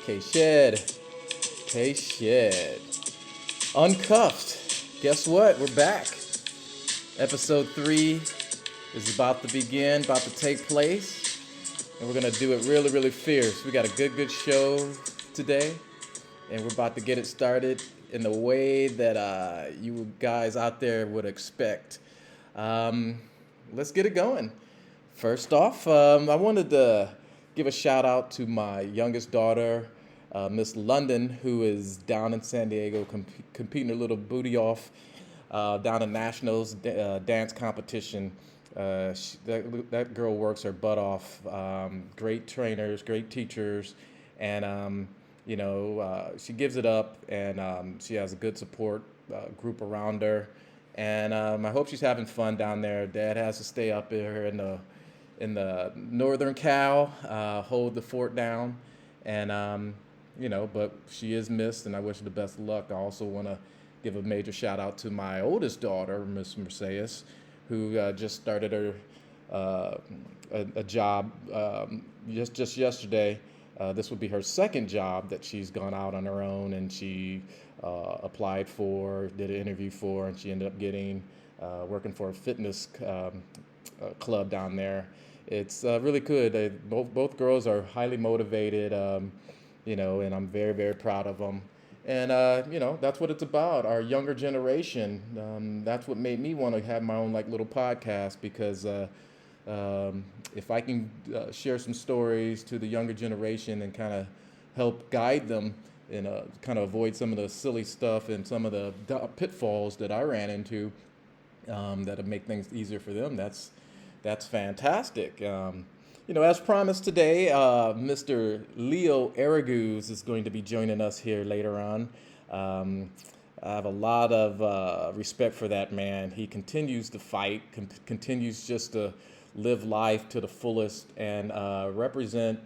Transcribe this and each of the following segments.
Kshed. Kshed. Uncuffed. Guess what? We're back. Episode 3 is about to begin, about to take place. And we're going to do it really, really fierce. We got a good show today. And we're about to get it started in the way that you guys out there would expect. Let's get it going. First off, I wanted to give a shout out to my youngest daughter, Miss London, who is down in San Diego competing her little booty off down in Nationals dance competition. That girl works her butt off. Great trainers, great teachers, and she gives it up, and she has a good support group around her. And I hope she's having fun down there. Dad has to stay up here in the northern Cal, hold the fort down, and but she is missed, and I wish her the best of luck. I also want to give a major shout out to my oldest daughter, Miss Mercedes, who just started her a job just yesterday. This would be her second job that she's gone out on her own, and she applied for, did an interview for, and she ended up getting working for a fitness club down there. It's really good. Both girls are highly motivated, and I'm very, very proud of them. And, that's what it's about, our younger generation. That's what made me want to have my own little podcast, because if I can share some stories to the younger generation and kind of help guide them and kind of avoid some of the silly stuff and some of the pitfalls that I ran into, that'll make things easier for them, that's fantastic. As promised today, Mr. Leo Araguz is going to be joining us here later on. I have a lot of respect for that man. He continues to fight, continues just to live life to the fullest, and represent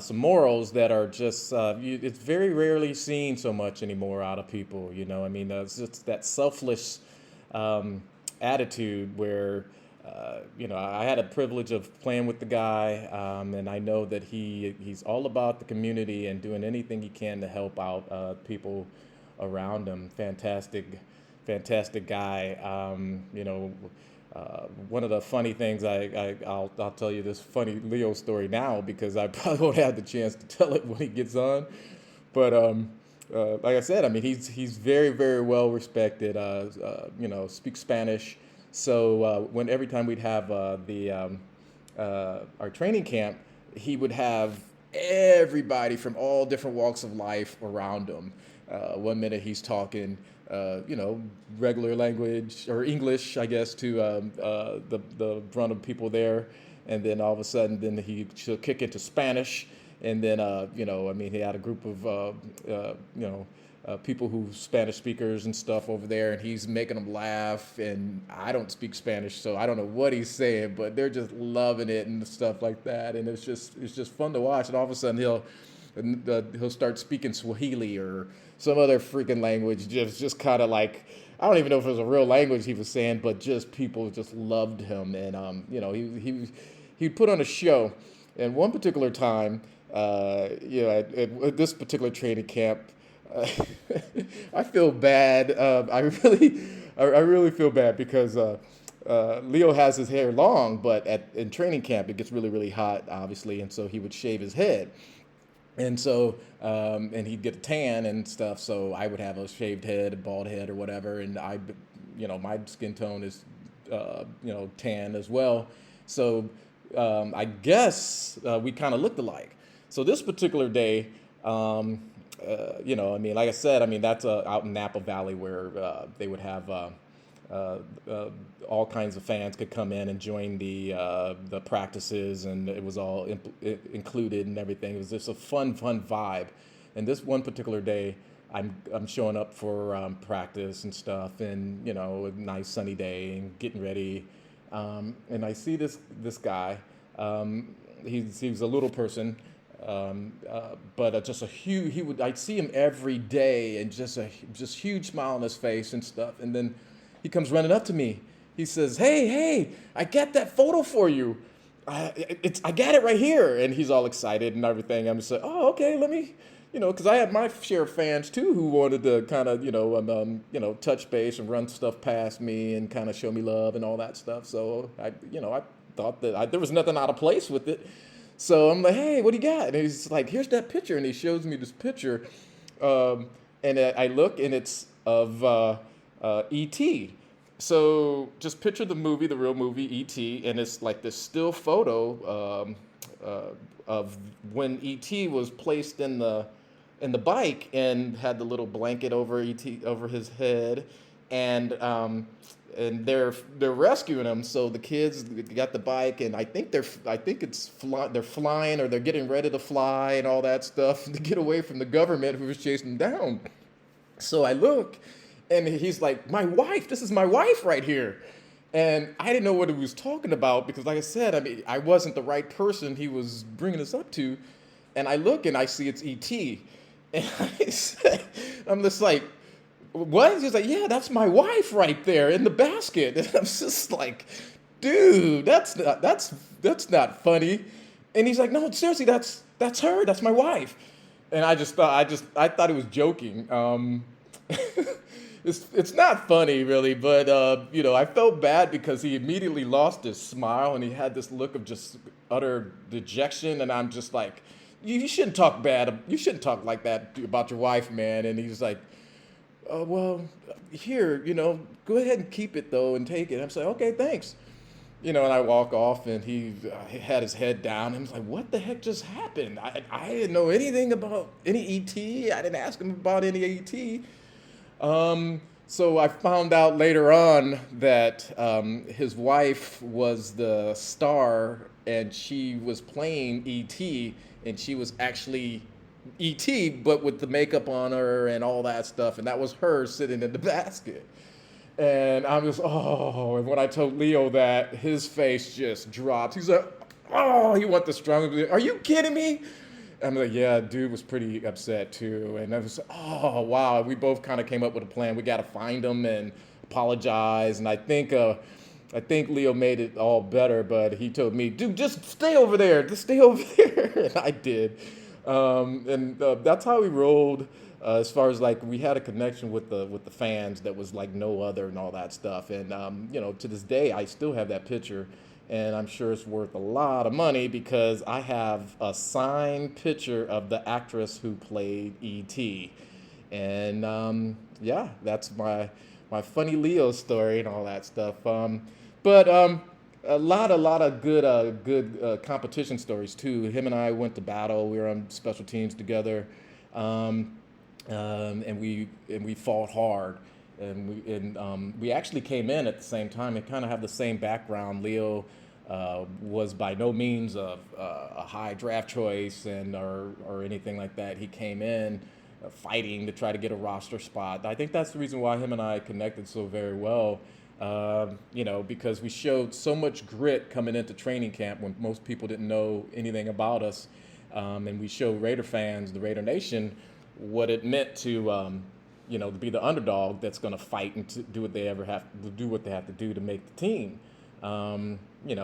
some morals that are just, it's very rarely seen so much anymore out of people. It's just that selfless attitude where, I had a privilege of playing with the guy, and I know that he's all about the community and doing anything he can to help out people around him. Fantastic guy. One of the funny things, I'll tell you this funny Leo story now, because I probably won't have the chance to tell it when he gets on. But like I said, he's very, very well respected. Speaks Spanish. So every time we'd have our training camp, he would have everybody from all different walks of life around him. One minute he's talking, regular language or English, I guess, to the brunt of people there, and then all of a sudden, then she'll kick into Spanish, and then he had a group of people who Spanish speakers and stuff over there, and he's making them laugh, and I don't speak Spanish, so I don't know what he's saying, but they're just loving it and stuff like that, and it's just fun to watch. And all of a sudden he'll start speaking Swahili or some other freaking language, just kind of like, I don't even know if it was a real language he was saying, but just people just loved him, and he put on a show. And one particular time, at this particular training camp, I feel bad. I really feel bad, because Leo has his hair long, but in training camp it gets really, really hot, obviously, and so he would shave his head, and so and he'd get a tan and stuff. So I would have a shaved head, a bald head, or whatever, and my skin tone is tan as well. So I guess we kind of looked alike. So this particular day. Like I said, that's out in Napa Valley, where they would have all kinds of fans could come in and join the practices, and it was all included and everything. It was just a fun vibe. And this one particular day, I'm showing up for practice and stuff, and a nice sunny day, and getting ready, and I see this guy. He was a little person. But just a huge, I'd see him every day, and just huge smile on his face and stuff. And then he comes running up to me. He says, hey, I got that photo for you. I got it right here. And he's all excited and everything. I'm just like, oh, okay, let me, because I had my share of fans too who wanted to kind of, touch base and run stuff past me and kind of show me love and all that stuff. So I thought that there was nothing out of place with it. So I'm like, hey, what do you got? And he's like, here's that picture. And he shows me this picture. And I look and it's of E.T. So just picture the movie, the real movie E.T., and it's like this still photo of when E.T. was placed in the bike and had the little blanket over E.T. over his head, and they're rescuing him. So the kids got the bike, and I think they're flying or they're getting ready to fly and all that stuff to get away from the government who was chasing them down. So I look, and he's like, my wife, this is my wife right here. And I didn't know what he was talking about because, like I said, I mean, I wasn't the right person he was bringing us up to. And I look and I see it's E.T. And I'm just like, what? He's like, yeah, that's my wife right there in the basket. And I'm just like, dude, that's not funny. And he's like, no, seriously, that's her. That's my wife. And I thought he was joking. It's not funny really, but I felt bad because he immediately lost his smile and he had this look of just utter dejection. And I'm just like, you shouldn't talk bad. You shouldn't talk like that about your wife, man. And he's like, well, here, go ahead and keep it though and take it. I'm like, okay, thanks. And I walk off and he had his head down. I was like, what the heck just happened? I didn't know anything about any ET. I didn't ask him about any ET. So I found out later on that his wife was the star and she was playing ET and she was actually E.T., but with the makeup on her and all that stuff, and that was her sitting in the basket. And I'm just, and when I told Leo that, his face just dropped. He's like, oh, he went the strongest. Are you kidding me? I'm like, yeah, dude was pretty upset too. And I was, oh, wow. We both kind of came up with a plan. We got to find him and apologize. And I think Leo made it all better, but he told me, dude, just stay over there. Just stay over there. And I did. That's how we rolled. As far as like we had a connection with the fans that was like no other and all that stuff. And to this day I still have that picture, and I'm sure it's worth a lot of money because I have a signed picture of the actress who played E.T. And that's my funny Leo story and all that stuff. But a lot of good competition stories too. Him and I went to battle. We were on special teams together, and we fought hard. And we actually came in at the same time and kind of have the same background. Leo was by no means a high draft choice or anything like that. He came in fighting to try to get a roster spot. I think that's the reason why him and I connected so very well. Because we showed so much grit coming into training camp when most people didn't know anything about us. And we showed Raider fans, the Raider Nation, what it meant to be the underdog that's going to fight and to do what they have to do to make the team. We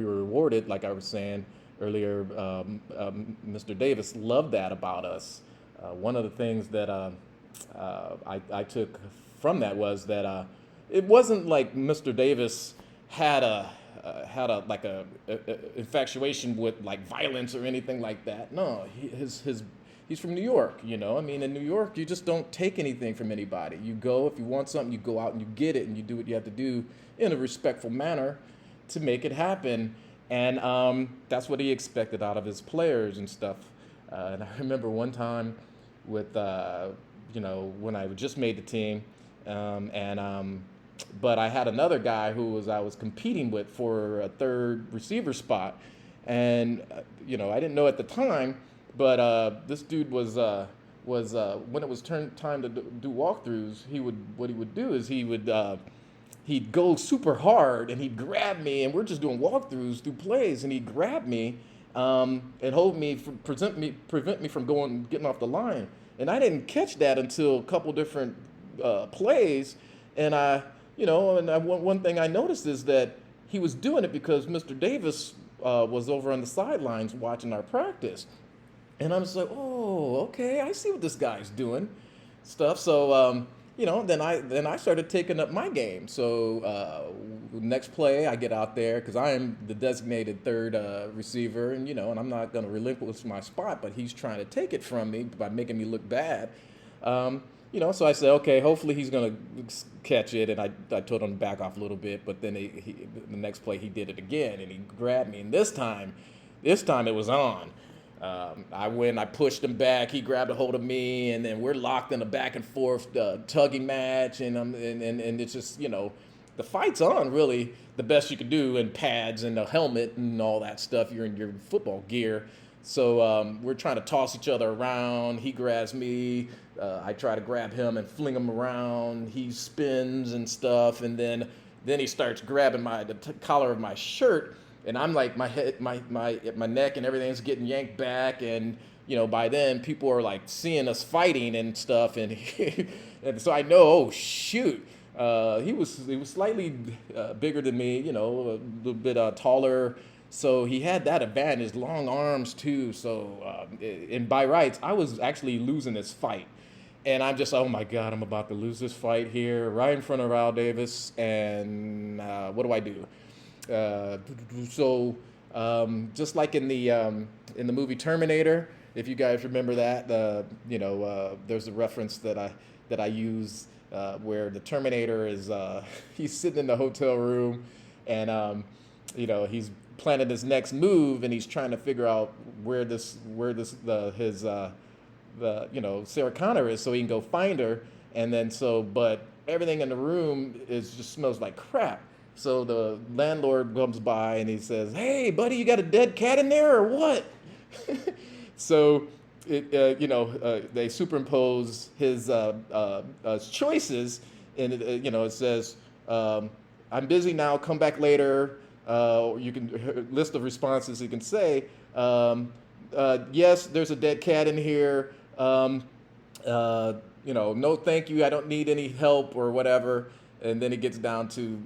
were rewarded, like I was saying earlier. Mr. Davis loved that about us. One of the things that I took from that was that it wasn't like Mr. Davis had a infatuation with like violence or anything like that. No, he's from New York, I mean, in New York, you just don't take anything from anybody. You go, if you want something, you go out and you get it, and you do what you have to do in a respectful manner to make it happen. And that's what he expected out of his players and stuff. And I remember one time with, when I just made the team, but I had another guy who I was competing with for a third receiver spot. And, I didn't know at the time, but this dude was when it was time to do walkthroughs, what he would do is he'd go super hard and he'd grab me, and we're just doing walkthroughs, do plays, and he'd grab me and hold me, prevent me from getting off the line. And I didn't catch that until a couple different plays. And one thing I noticed is that he was doing it because Mr. Davis was over on the sidelines watching our practice. And I'm just like, oh, okay, I see what this guy's doing, stuff. So, then I started taking up my game. So next play, I get out there because I am the designated third receiver, and I'm not going to relinquish my spot, but he's trying to take it from me by making me look bad. So I said, okay, hopefully he's going to catch it, and I told him to back off a little bit, but then the next play he did it again, and he grabbed me, and this time it was on. I pushed him back, he grabbed a hold of me, and then we're locked in a back and forth tugging match, and it's just, the fight's on, really, the best you can do in pads and a helmet and all that stuff. You're in your football gear. So we're trying to toss each other around. He grabs me. I try to grab him and fling him around. He spins and stuff, and then he starts grabbing the collar of my shirt, and I'm like, my head, my neck and everything's getting yanked back, and by then people are like seeing us fighting and stuff, and and so I know, oh shoot, he was slightly bigger than me, a little bit taller. So he had that advantage, long arms too. So, and by rights, I was actually losing this fight. And I'm just, oh my God, I'm about to lose this fight here right in front of Al Davis. And what do I do? Just like in the movie Terminator, if you guys remember that, there's a reference that I use where the Terminator is, he's sitting in the hotel room, and he's planning his next move, and he's trying to figure out where Sarah Connor is, so he can go find her. And then but everything in the room just smells like crap. So the landlord comes by and he says, "Hey, buddy, you got a dead cat in there or what?" So they superimpose his choices, and it says, "I'm busy now. Come back later." You can list of responses. You can say, "Yes, there's a dead cat in here. No, thank you. I don't need any help," or whatever. And then it gets down to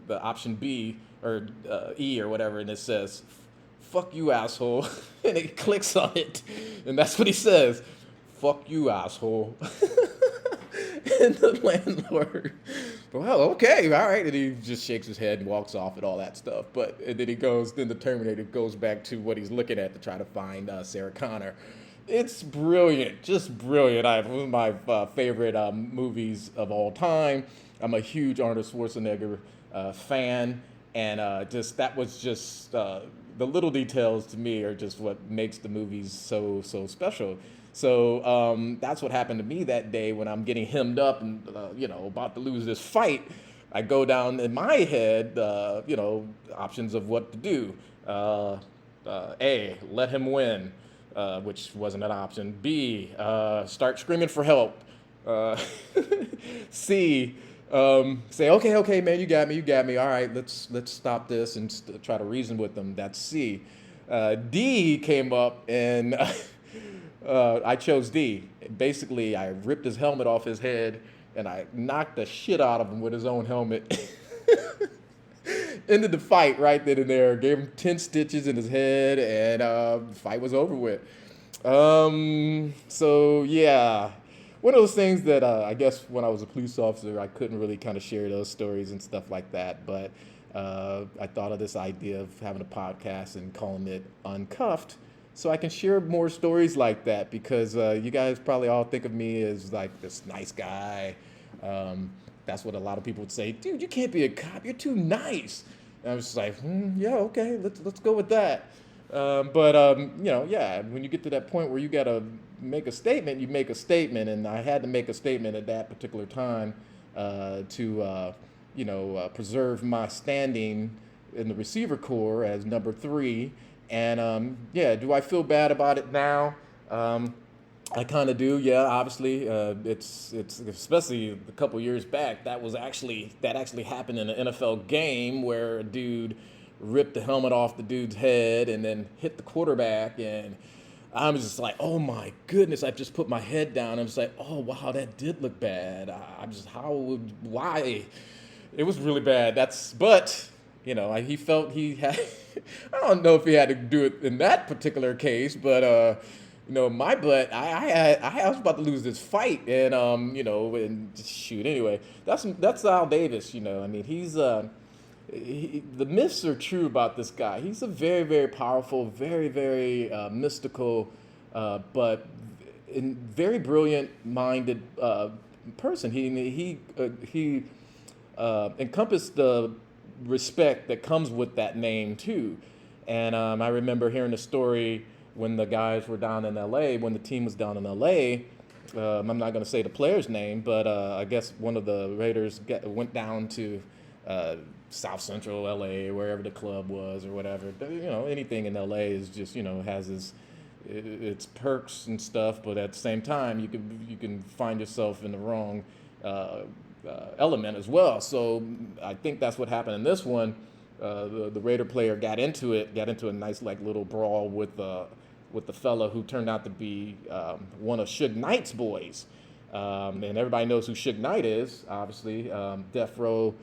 the option B or E or whatever, and it says, "Fuck you, asshole," and it clicks on it, and that's what he says, "Fuck you, asshole." And the landlord, "Well, okay, all right," and he just shakes his head and walks off and all that stuff. And then the Terminator goes back to what he's looking at to try to find Sarah Connor. It's brilliant, just brilliant. One of my favorite movies of all time. I'm a huge Arnold Schwarzenegger fan, and that was just the little details to me are just what makes the movies so special. So that's what happened to me that day when I'm getting hemmed up and about to lose this fight. I go down in my head, options of what to do. A, let him win, which wasn't an option. B, start screaming for help. C, say, okay, man, you got me. All right, let's stop this and try to reason with them. That's C. D came up, and I chose D. Basically, I ripped his helmet off his head, and I knocked the shit out of him with his own helmet. Ended the fight right then and there. Gave him 10 stitches in his head, and the fight was over with. So yeah, one of those things that I guess when I was a police officer, I couldn't really kind of share those stories and stuff like that. But I thought of this idea of having a podcast and calling it Uncuffed, so I can share more stories like that, because you guys probably all think of me as like this nice guy. That's what a lot of people would say. "Dude, you can't be a cop. You're too nice." And I was just like, yeah, okay, let's go with that. When you get to that point where you got to make a statement, you make a statement. And I had to make a statement at that particular time to preserve my standing in the receiver corps as number 3. And do I feel bad about it now? I kind of do, yeah. Obviously, it's especially a couple years back. That actually happened in an NFL game where a dude ripped the helmet off the dude's head and then hit the quarterback, and I was just like, oh my goodness! I just put my head down and was like, oh wow, that did look bad. Why? It was really bad. But He felt he had. I don't know if he had to do it in that particular case, but my butt. I was about to lose this fight, and and shoot. Anyway, that's Al Davis. The myths are true about this guy. He's a very, very powerful, very, very mystical, but very brilliant-minded person. He encompassed the respect that comes with that name too. And I remember hearing a story when the guys were down in L.A. When the team was down in L.A. I'm not going to say the player's name, but I guess one of the Raiders went down to South Central LA, wherever the club was or whatever. Anything in LA is just, has its perks and stuff, but at the same time, you can find yourself in the wrong element as well. So I think that's what happened in this one. The Raider player got into a nice little brawl with the fella who turned out to be one of Suge Knight's boys. And everybody knows who Suge Knight is, obviously. Death Row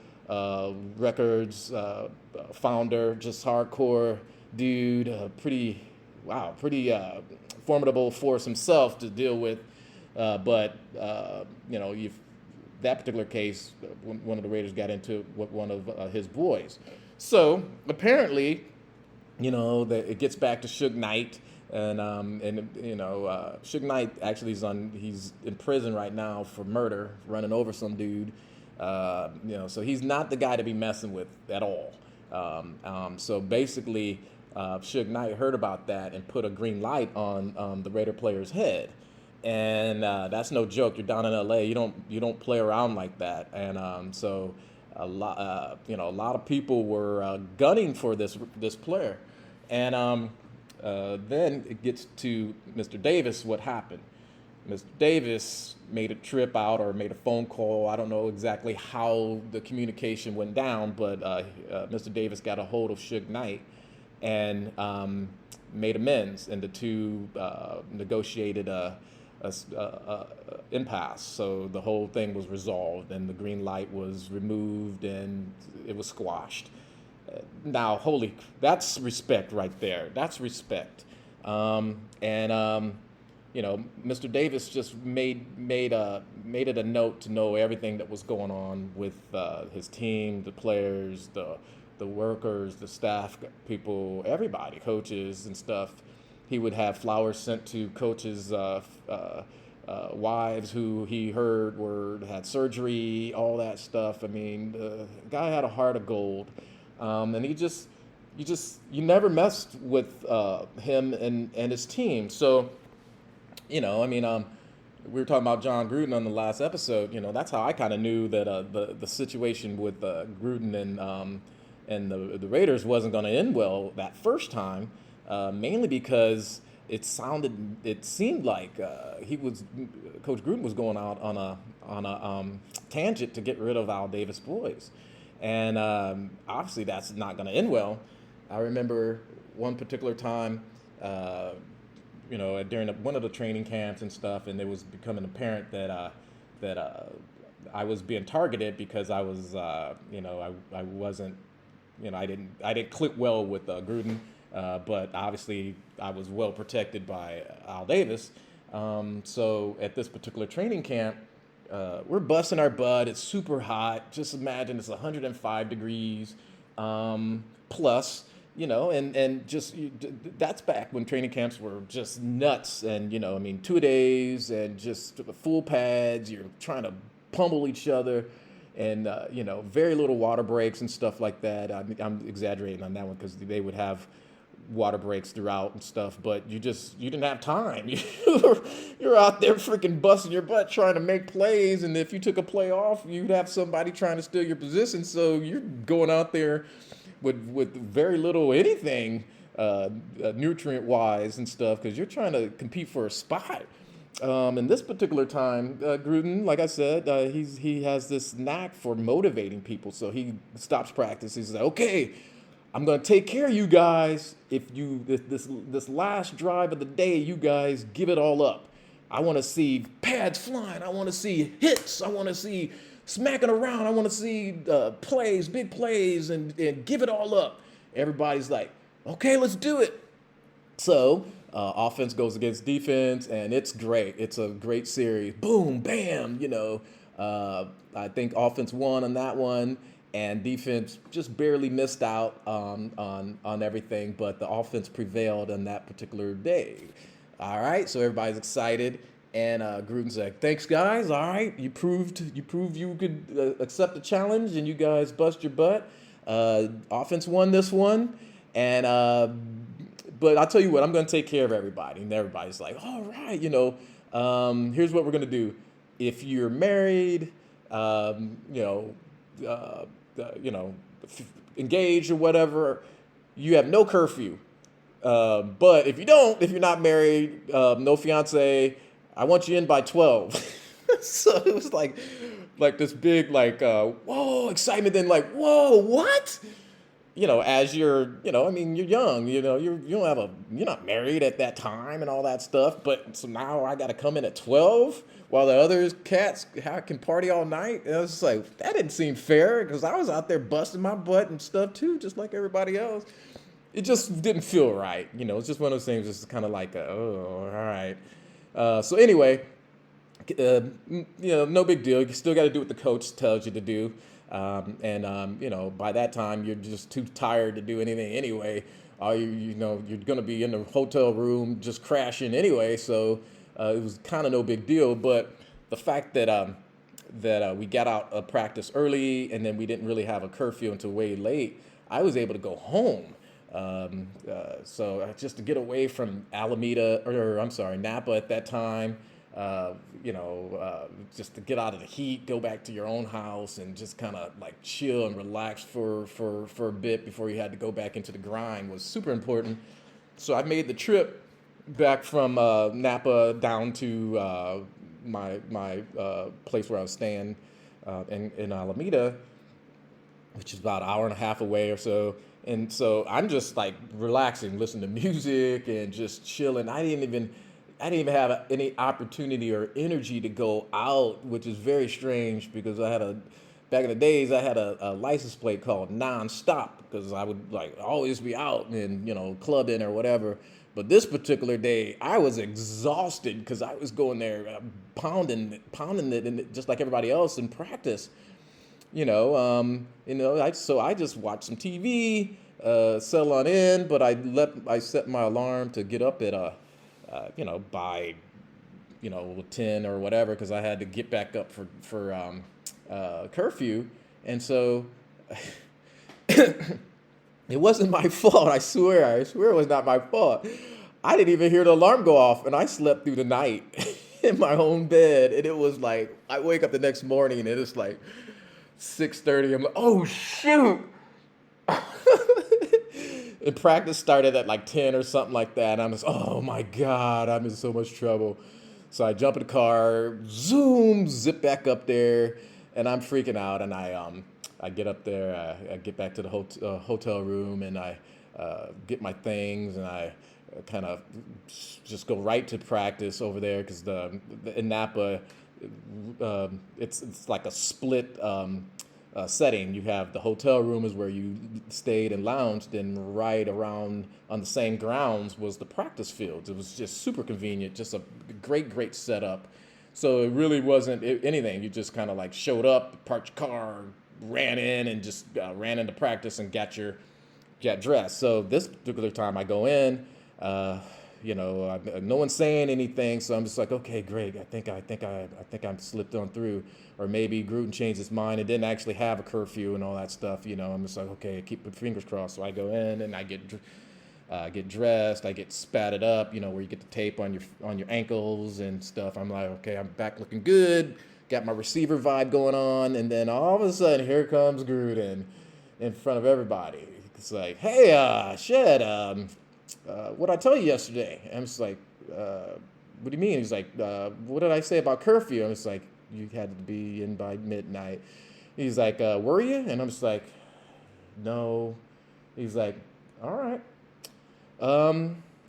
Records founder, just hardcore dude, pretty formidable force himself to deal with. But that particular case, one of the Raiders got into it with one of his boys. So apparently, that it gets back to Suge Knight. And Suge Knight actually he's in prison right now for murder, running over some dude. So he's not the guy to be messing with at all. So basically, Suge Knight heard about that and put a green light on the Raider player's head, and that's no joke. You're down in L.A. You don't play around like that, and so a lot of people were gunning for this player, and then it gets to Mr. Davis. What happened? Mr. Davis made a trip out or made a phone call. I don't know exactly how the communication went down, but Mr. Davis got a hold of Suge Knight and made amends, and the two negotiated a impasse. So the whole thing was resolved, and the green light was removed, and it was squashed. Now, that's respect right there. That's respect. Mr. Davis just made it a note to know everything that was going on with his team, the players, the workers, the staff people, everybody, coaches and stuff. He would have flowers sent to coaches' wives who he heard had surgery, all that stuff. I mean, the guy had a heart of gold, and you never messed with him and his team. So. We were talking about John Gruden on the last episode. That's how I kind of knew that the situation with Gruden and the Raiders wasn't going to end well that first time, mainly because it seemed like Coach Gruden was going out on a tangent to get rid of Al Davis boys, and obviously that's not going to end well. I remember one particular time. During one of the training camps and stuff, and it was becoming apparent that I was being targeted because I was, I wasn't, I didn't click well with Gruden, but obviously I was well protected by Al Davis. So at this particular training camp, we're busting our butt. It's super hot. Just imagine it's 105 degrees plus. That's back when training camps were just nuts, and 2-a-days and just full pads. You're trying to pummel each other, and very little water breaks and stuff like that. I'm exaggerating on that one because they would have water breaks throughout and stuff, but you didn't have time. You're out there freaking busting your butt trying to make plays, and if you took a play off, you'd have somebody trying to steal your position. So you're going out there with very little anything nutrient-wise and stuff, because you're trying to compete for a spot. And this particular time, Gruden, like I said, he has this knack for motivating people. So he stops practice. He says, "Okay, I'm gonna take care of you guys. If this last drive of the day, you guys give it all up. I want to see pads flying. I want to see hits. I want to see smacking around. I want to see plays, big plays, and give it all up. Everybody's like, okay, let's do it. So offense goes against defense, and it's great. It's a great series. Boom, bam. I think offense won on that one, and defense just barely missed out on everything. But the offense prevailed on that particular day. All right, so everybody's excited, and Gruden's like, "Thanks, guys. All right, you proved you could accept the challenge, and you guys bust your butt. Offense won this one, and." But I'll tell you what, I'm going to take care of everybody. And everybody's like, all right, here's what we're going to do. If you're married, engaged or whatever, you have no curfew. But if you're not married, no fiance, I want you in by 12. So it was like this big, whoa, excitement. Then whoa, what? As you're young, you're not married at that time and all that stuff. But so now I got to come in at 12 while the other cats can party all night. And I was just like, that didn't seem fair because I was out there busting my butt and stuff too, just like everybody else. It just didn't feel right. It's just one of those things. It's kind of like, oh, all right. So anyway, no big deal. You still got to do what the coach tells you to do. By that time, you're just too tired to do anything anyway. You're going to be in the hotel room just crashing anyway. So it was kind of no big deal. But the fact that we got out of practice early and then we didn't really have a curfew until way late, I was able to go home. So just to get away from Napa at that time. Just to get out of the heat, go back to your own house and just kind of chill and relax for a bit before you had to go back into the grind was super important. So I made the trip back from Napa down to my place where I was staying in Alameda, which is about an hour and a half away or so. And so I'm just relaxing, listening to music and just chilling. I didn't even have any opportunity or energy to go out, which is very strange because back in the days, I had a license plate called nonstop because I would always be out and, clubbing or whatever. But this particular day, I was exhausted because I was going there pounding it and just like everybody else in practice. So I just watched some TV, settle on in, but I set my alarm to get up at by 10 or whatever, because I had to get back up for curfew. And so it wasn't my fault. I swear it was not my fault. I didn't even hear the alarm go off, and I slept through the night in my own bed. And it was I wake up the next morning and it's 6:30. I'm like, oh shoot. And practice started at 10 or something like that. And I'm just, oh my God, I'm in so much trouble. So I jump in the car, zoom, zip back up there, and I'm freaking out. And I get up there, I get back to the hotel room, and I get my things, and I kind of just go right to practice over there because in Napa, it's like a split setting. You have the hotel room is where you stayed and lounged, and right around on the same grounds was the practice fields. It was just super convenient, just a great setup. So it really wasn't anything. You just kind of showed up, parked your car, ran in, and just ran into practice and got dressed. So this particular time I go in, no one's saying anything, so I'm just like, okay, great. I think I'm slipped on through, or maybe Gruden changed his mind and didn't actually have a curfew and all that stuff. I'm just like, okay, keep my fingers crossed. So I go in and I get dressed, I get spatted up, where you get the tape on your ankles and stuff. I'm like, okay, I'm back looking good, got my receiver vibe going on, and then all of a sudden, here comes Gruden in front of everybody. It's like, hey, Shed, what'd I tell you yesterday? And I'm just like, what do you mean? He's like, what did I say about curfew? I'm just like, you had to be in by midnight. He's like, were you? And I'm just like, no. He's like, all right.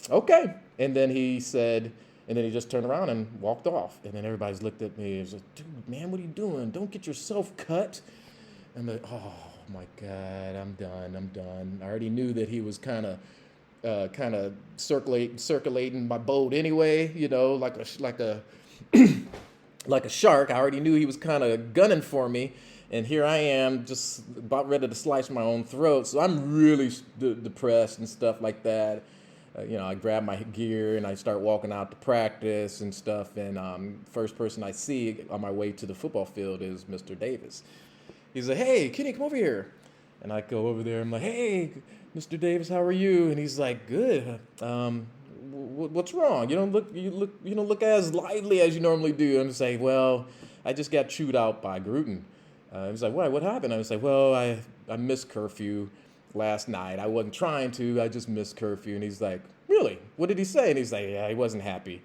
Okay. And then he said, And then he just turned around and walked off. And then everybody's looked at me and was like, dude, man, what are you doing? Don't get yourself cut. I'm like, oh my God, I'm done. I already knew that he was kind of circulating my boat anyway, like a shark. I already knew he was kind of gunning for me. And here I am, just about ready to slice my own throat. So I'm really depressed and stuff like that. I grab my gear and I start walking out to practice and stuff. And first person I see on my way to the football field is Mr. Davis. He's like, "Hey, Kenny, come over here." And I go over there. I'm like, "Hey, Mr. Davis, how are you?" And he's like, "Good. What's wrong? You don't look as lively as you normally do." I'm just like, "Well, I just got chewed out by Gruden." He's like, "What happened?" I was like, "Well, I missed curfew last night. I wasn't trying to. I just missed curfew." And he's like, "Really? What did he say?" And he's like, "Yeah, he wasn't happy."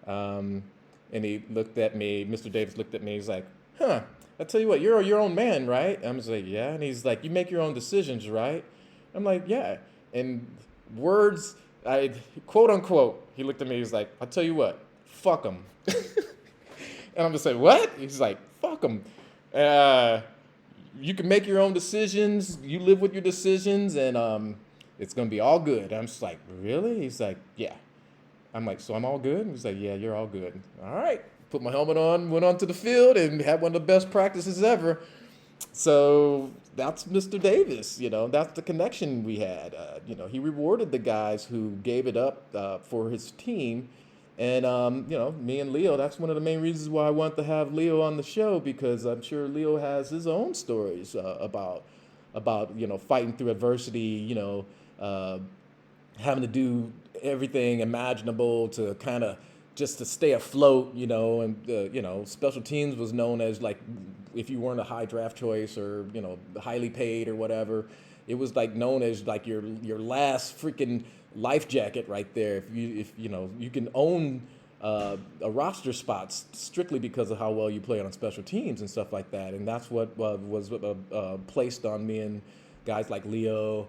And he looked at me. Mr. Davis looked at me. He's like, "Huh. I tell you what, you're your own man, right?" I'm just like, "Yeah." And he's like, "You make your own decisions, right?" I'm like, "Yeah." And words, quote unquote, he looked at me. He's like, "I'll tell you what, fuck him." And I'm just like, "What?" He's like, "Fuck him. You can make your own decisions. You live with your decisions, and it's gonna be all good." I'm just like, "Really?" He's like, "Yeah." I'm like, "So I'm all good?" And he's like, "Yeah, you're all good." All right. Put my helmet on, went onto the field, and had one of the best practices ever. So that's Mr. Davis. That's the connection we had. He rewarded the guys who gave it up for his team. And, me and Leo, that's one of the main reasons why I want to have Leo on the show, because I'm sure Leo has his own stories about fighting through adversity, having to do everything imaginable to kind of just to stay afloat, and special teams was known as, like, if you weren't a high draft choice or highly paid or whatever, it was like known as like your last freaking life jacket right there. If you can own a roster spot strictly because of how well you play on special teams and stuff like that, and that's what was placed on me and guys like Leo,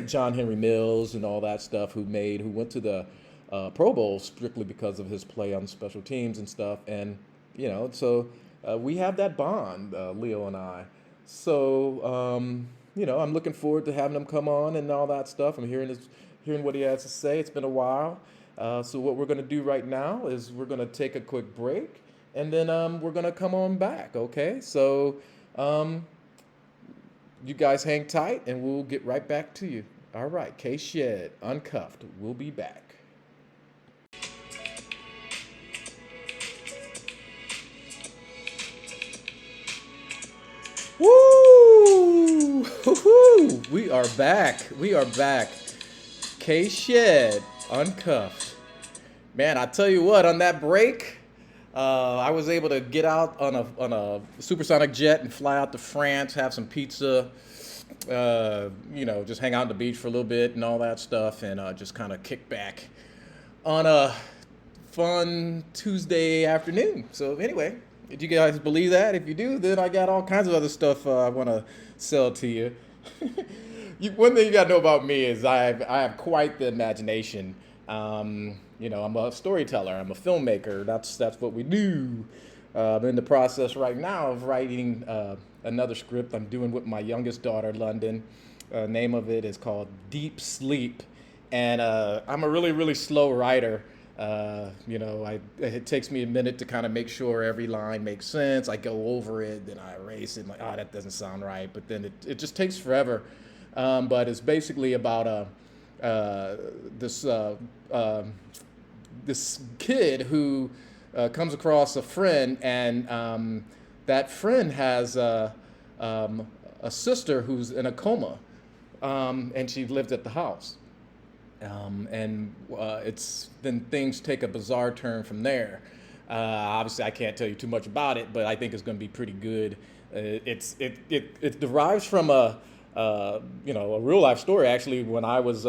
John Henry Mills, and all that stuff who went to the Pro Bowl strictly because of his play on special teams and stuff. And so we have that bond, Leo and I. So I'm looking forward to having him come on and all that stuff. I'm hearing what he has to say. It's been a while. So what we're going to do right now is we're going to take a quick break, and then we're going to come on back. Okay, so you guys hang tight, and we'll get right back to you. All right, K-Shed, Uncuffed. We'll be back. Woo! Woo-hoo! We are back. K-Shed, Uncuffed. Man, I tell you what, on that break, I was able to get out on a supersonic jet and fly out to France, have some pizza, just hang out on the beach for a little bit and all that stuff, and just kind of kick back on a fun Tuesday afternoon. So anyway, did you guys believe that? If you do, then I got all kinds of other stuff I want to sell to you. One thing you got to know about me is I have quite the imagination. I'm a storyteller. I'm a filmmaker. That's what we do. I'm in the process right now of writing another script I'm doing with my youngest daughter, London. Name of it is called Deep Sleep. And I'm a really, really slow writer. It takes me a minute to kind of make sure every line makes sense. I go over it, then I erase it. I'm like, that doesn't sound right. But then it just takes forever. But it's basically about this kid who comes across a friend, and that friend has a sister who's in a coma, and she lived at the house. Then things take a bizarre turn from there. Obviously, I can't tell you too much about it, but I think it's going to be pretty good. It derives from a real life story. Actually, when I was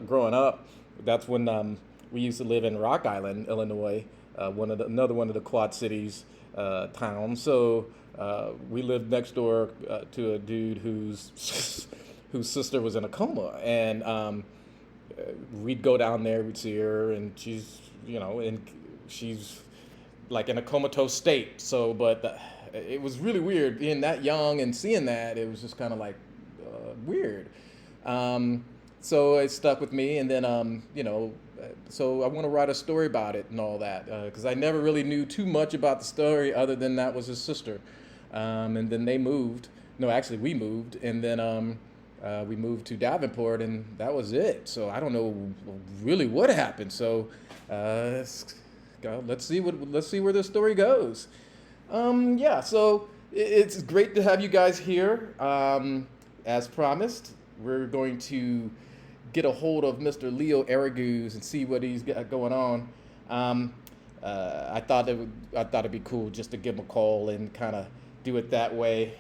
growing up, that's when we used to live in Rock Island, Illinois, another one of the Quad Cities towns. So we lived next door to a dude whose sister was in a coma, and we'd go down there, we'd see her, and she's, and she's like in a comatose state. So, but it was really weird being that young and seeing that. It was just kind of like weird. Um, so it stuck with me, and then so I want to write a story about it and all that because I never really knew too much about the story other than that was his sister, and then they moved. No, actually, we moved, and then we moved to Davenport, and that was it. So I don't know really what happened. So let's see where this story goes. Yeah, so it's great to have you guys here. As promised, we're going to get a hold of Mr. Leo Araguz and see what he's got going on. I thought it'd be cool just to give him a call and kind of do it that way.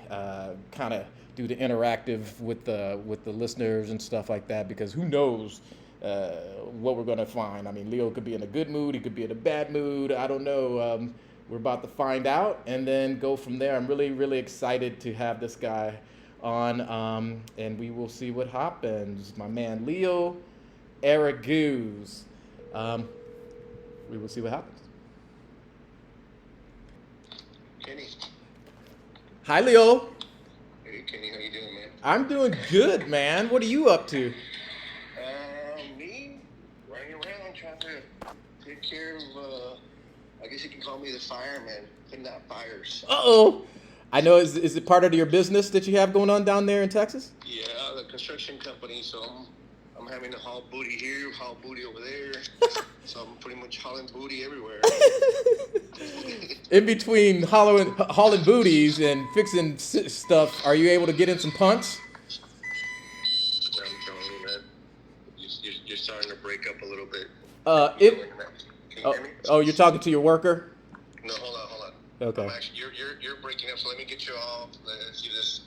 Kind of do the interactive with the listeners and stuff like that, because who knows what we're gonna find. I mean, Leo could be in a good mood, he could be in a bad mood. I don't know. We're about to find out and then go from there. I'm really, really excited to have this guy on, and we will see what happens. My man Leo Araguz. We will see what happens. Kenny. Hi, Leo. Hey, Kenny, how you doing, man? I'm doing good, man. What are you up to? Me? Running around trying to take care of, I guess you can call me the fireman, putting out fires. Uh-oh. I know, is it part of your business that you have going on down there in Texas? Yeah, the construction company, so I'm having to haul booty here, haul booty over there. So I'm pretty much hauling booty everywhere. In between hauling booties and fixing stuff, are you able to get in some punts? I'm telling you, man. You're starting to break up a little bit. Can you hear me? Oh, you're talking to your worker? No, hold on. Okay. You're breaking up, so let me get you all. Let's see this.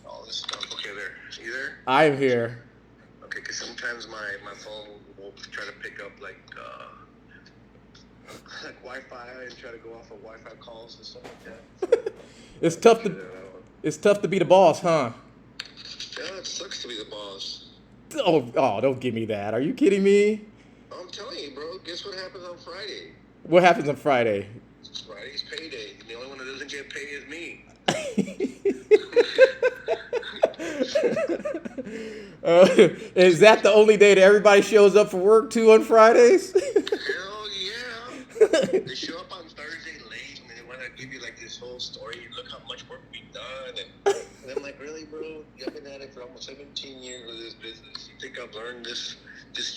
All this stuff. Okay, there. You there? I'm here. Okay, because sometimes my phone will try to pick up like Wi-Fi and try to go off of Wi-Fi calls and stuff like that. It's tough to be the boss, huh? Yeah, it sucks to be the boss. Oh, don't give me that. Are you kidding me? I'm telling you, bro. Guess what happens on Friday? What happens on Friday? Friday's payday. The only one that doesn't get paid is me. Is that the only day that everybody shows up for work too on Fridays? Hell yeah. They show up on Thursday late and they want to give you like this whole story. Look how much work we've done. And I'm like, really, bro? You've been at it for almost 17 years with this business. You think I've learned this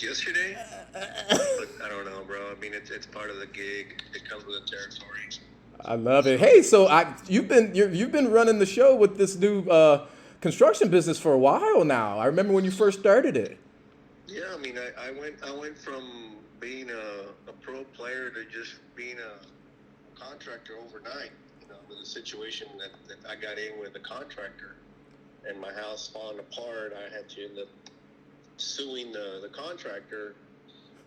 yesterday? But I don't know, bro. I mean, it's part of the gig. It comes with the territory. I love it. Hey, so you've been running the show with this new construction business for a while now. I remember when you first started it. Yeah, I mean, I went from being a pro player to just being a contractor overnight. You know, with the situation that I got in with the contractor and my house falling apart, I had to end up suing the contractor.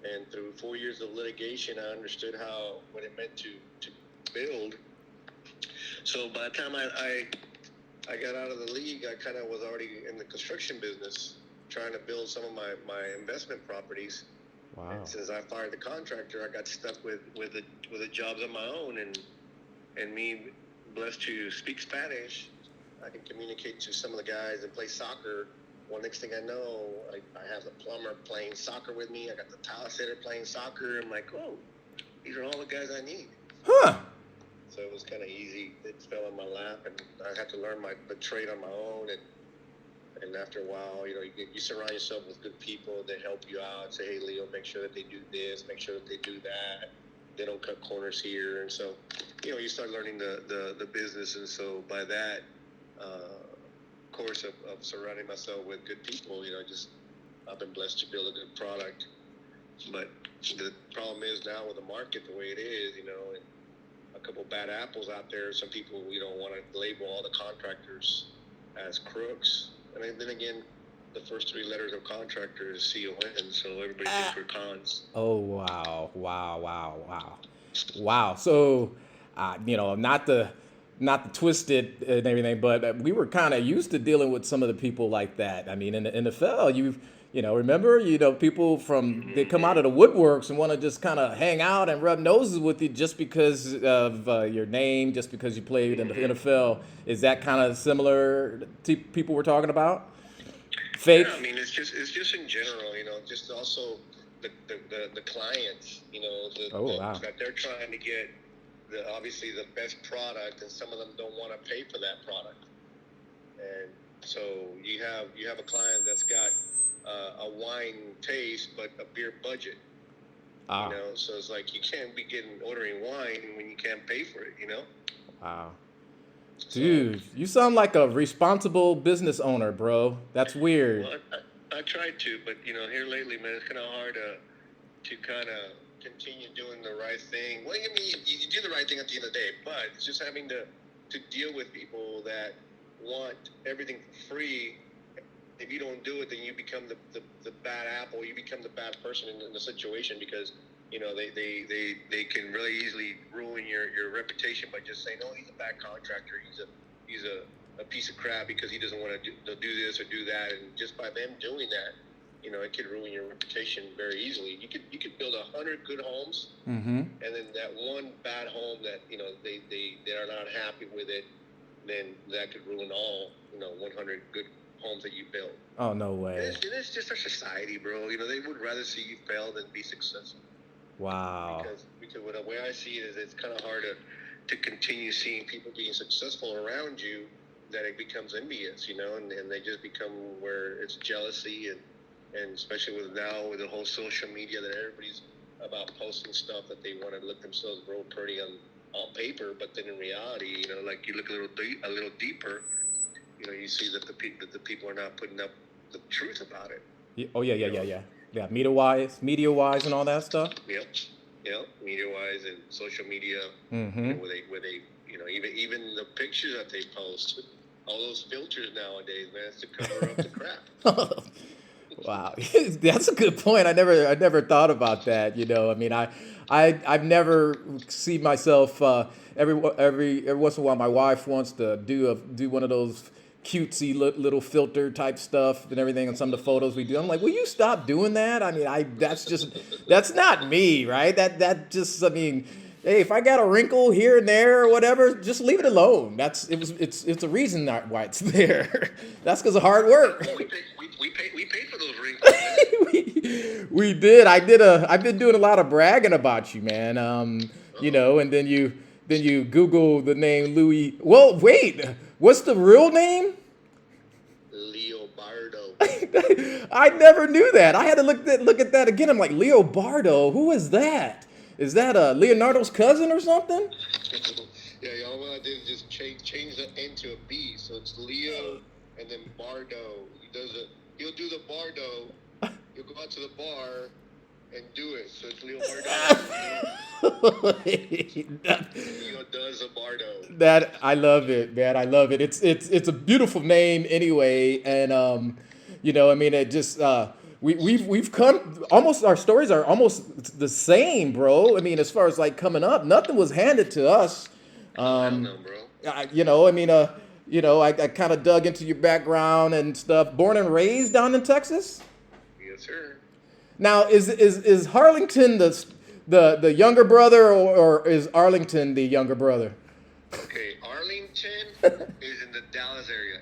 And through 4 years of litigation, I understood what it meant to build. So by the time I got out of the league, I kind of was already in the construction business, trying to build some of my investment properties. Wow. And since I fired the contractor, I got stuck with the jobs of my own, and me, blessed to speak Spanish, I can communicate to some of the guys that play soccer. Well, next thing I know, I have the plumber playing soccer with me. I got the tile setter playing soccer. I'm like, oh, these are all the guys I need. Huh. So it was kind of easy. It fell in my lap, and I had to learn the trade on my own. And after a while, you surround yourself with good people that help you out. Say, hey, Leo, make sure that they do this, make sure that they do that. They don't cut corners here. And so, you start learning the business. And so by that course of surrounding myself with good people, I've been blessed to build a good product. But the problem is now with the market the way it is, and a couple bad apples out there. Some people, want to label all the contractors as crooks. And then again, the first three letters of contractor is C-O-N, so everybody thinks we're cons. Oh, wow. So, not to twist it and everything, but we were kind of used to dealing with some of the people like that. I mean, in the NFL, Remember, people they come out of the woodworks and want to just kind of hang out and rub noses with you just because of your name, just because you played in the NFL. Is that kind of similar to people we're talking about? Fake? Yeah, I mean, it's just in general, just also the clients, Oh, wow. that they're trying to get obviously the best product, and some of them don't want to pay for that product. And so you have a client that's got a wine taste but a beer budget. Ah. So it's like you can't be ordering wine when you can't pay for it. Wow. So, Dude, you sound like a responsible business owner, bro. That's weird. well, I tried to, but here lately, man, it's kind of hard to kind of continue doing the right thing. Well, I mean, you do the right thing at the end of the day, but it's just having to deal with people that want everything for free. If you don't do it, then you become the bad apple. You become the bad person in the situation, because they can really easily ruin your reputation by just saying, "Oh, he's a bad contractor. He's a piece of crap because he doesn't want to do this or do that." And just by them doing that, it could ruin your reputation very easily. You could build 100 good homes, Mm-hmm. and then that one bad home that they are not happy with it, then that could ruin all 100 good homes that you build. Oh, no way. It's just our society, bro. They would rather see you fail than be successful. Wow. Because the way I see it is, it's kind of hard to continue seeing people being successful around you, that it becomes envious, and they just become where it's jealousy, and especially with the whole social media, that everybody's about posting stuff that they want to look themselves real pretty on paper, but then in reality, like you look a little deeper, you see that the people are not putting up the truth about it. Oh, yeah. Yeah, media-wise and all that stuff. Yep, media-wise and social media, Mm-hmm. where they even the pictures that they post, all those filters nowadays, man, it's to cover up the crap. Wow, that's a good point. I never thought about that. I mean, I've never seen myself. Every once in a while, my wife wants to do one of those cutesy little filter type stuff and everything on some of the photos we do. I'm like, will you stop doing that? I mean, that's not me, right? I mean, hey, if I got a wrinkle here and there or whatever, just leave it alone. It's a reason why it's there. That's because of hard work. We paid for those rings. We did. I've been doing a lot of bragging about you, man. And then you Google the name Louis. Well, wait, what's the real name? Leobardo. I never knew that. I had to look at that again. I'm like, Leobardo, who is that? Is that Leonardo's cousin or something? Yeah, all I did is just change the N to a B, so it's Leo and then Bardo. He'll do the Bardo. He'll go out to the bar and do it. So it's Leo Bardo. Leo does a Bardo. That I love it, man. I love it. It's a beautiful name anyway, and I mean, it just we've come almost. Our stories are almost the same, bro. I mean, as far as like coming up, nothing was handed to us. No, bro. I kind of dug into your background and stuff. Born and raised down in Texas. Yes, sir. Now, is Harlington the younger brother, or is Arlington the younger brother? Okay, Arlington is in the Dallas area.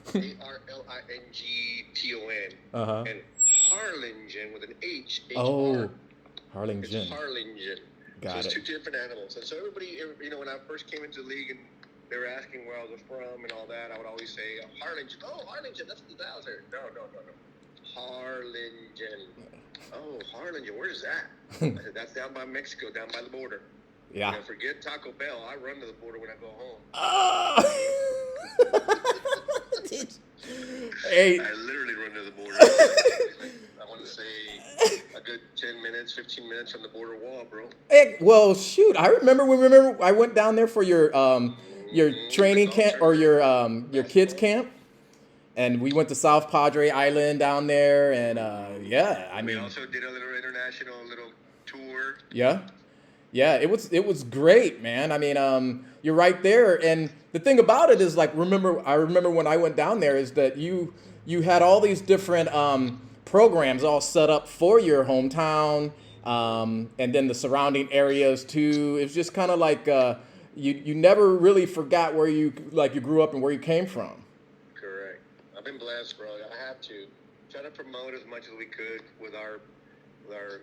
ARLINGTON. Uh-huh. And Harlingen with an H. Oh, It's Harlingen. Harlingen. Got So it's it. two different animals. And so everybody, when I first came into the league and they were asking where I was from and all that, I would always say, Harlingen. Oh, Harlingen, that's the Dallas area. No. Harlingen. Oh, Harlingen, where's that? I said, that's down by Mexico, down by the border. Yeah. Forget Taco Bell. I run to the border when I go home. Oh. Hey. I literally run to the border. I want to say a good 10 minutes, 15 minutes from the border wall, bro. Hey, well, shoot. I remember I went down there for your training camp or your kids camp, and we went to South Padre Island down there, and We also did a little international tour. Yeah, it was great, man. I mean, you're right there, and the thing about it is, like, I remember when I went down there is that you you had all these different programs all set up for your hometown, and then the surrounding areas too. It's just kind of like you never really forgot where you grew up and where you came from. Correct. I've been blessed, bro. I have to try to promote as much as we could with our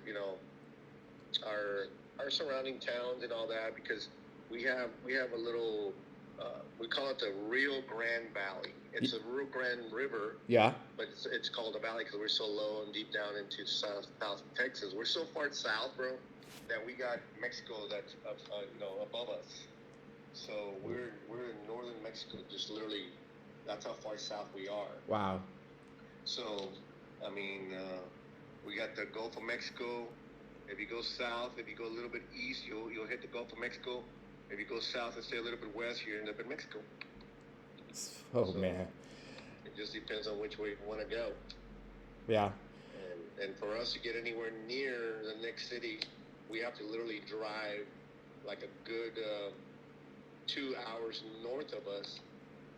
you know our surrounding towns and all that, because we have a little we call it the Rio Grande Valley. It's a Rio Grande River. Yeah. But it's called a valley because we're so low and deep down into South Texas. We're so far south, bro, that we got Mexico that's above us. So we're in northern Mexico, just literally. That's how far south we are. Wow. So, I mean, we got the Gulf of Mexico. If you go south, if you go a little bit east, you'll hit the Gulf of Mexico. If you go south and stay a little bit west, you end up in Mexico. Oh, so, man. It just depends on which way you want to go. Yeah. And for us to get anywhere near the next city, we have to literally drive like a good 2 hours north of us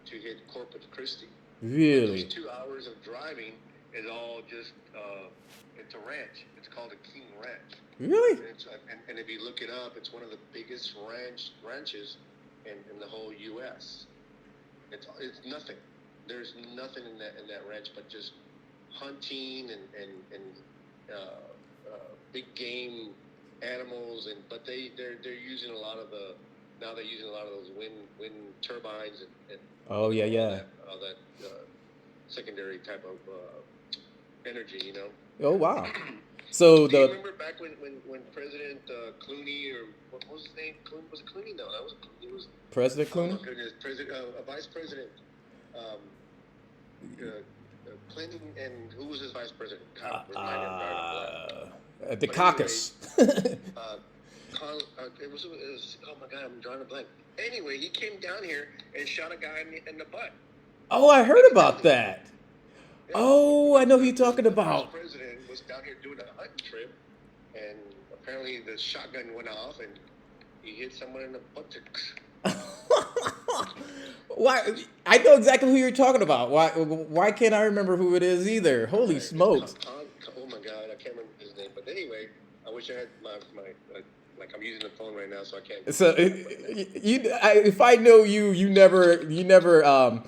to hit Corpus Christi. Really? Those 2 hours of driving is all just it's a ranch. It's called a King Ranch. Really? And if you look it up, it's one of the biggest ranches in the whole U.S. It's nothing. There's nothing in that ranch but just hunting and big game animals, but they're using a lot of those wind turbines and oh yeah all that secondary type of energy, you know. Oh wow. So do you remember back when President Clooney, or what was his name? Was it Clooney? No, that was Clooney. Was President Clooney? Oh my goodness, Vice President Clinton, and who was his vice president? The caucus. It was, oh my God, I'm drawing a blank. Anyway, he came down here and shot a guy in the butt. Oh, I heard about that. Yeah. Oh, I know who you're talking about. The president was down here doing a hunting trip, and apparently the shotgun went off, and he hit someone in the buttocks. Why? I know exactly who you're talking about. Why can't I remember who it is either? Holy smokes! Oh my God, I can't remember his name. But anyway, I wish I had my like I'm using the phone right now, so I can't. So if I know you, you never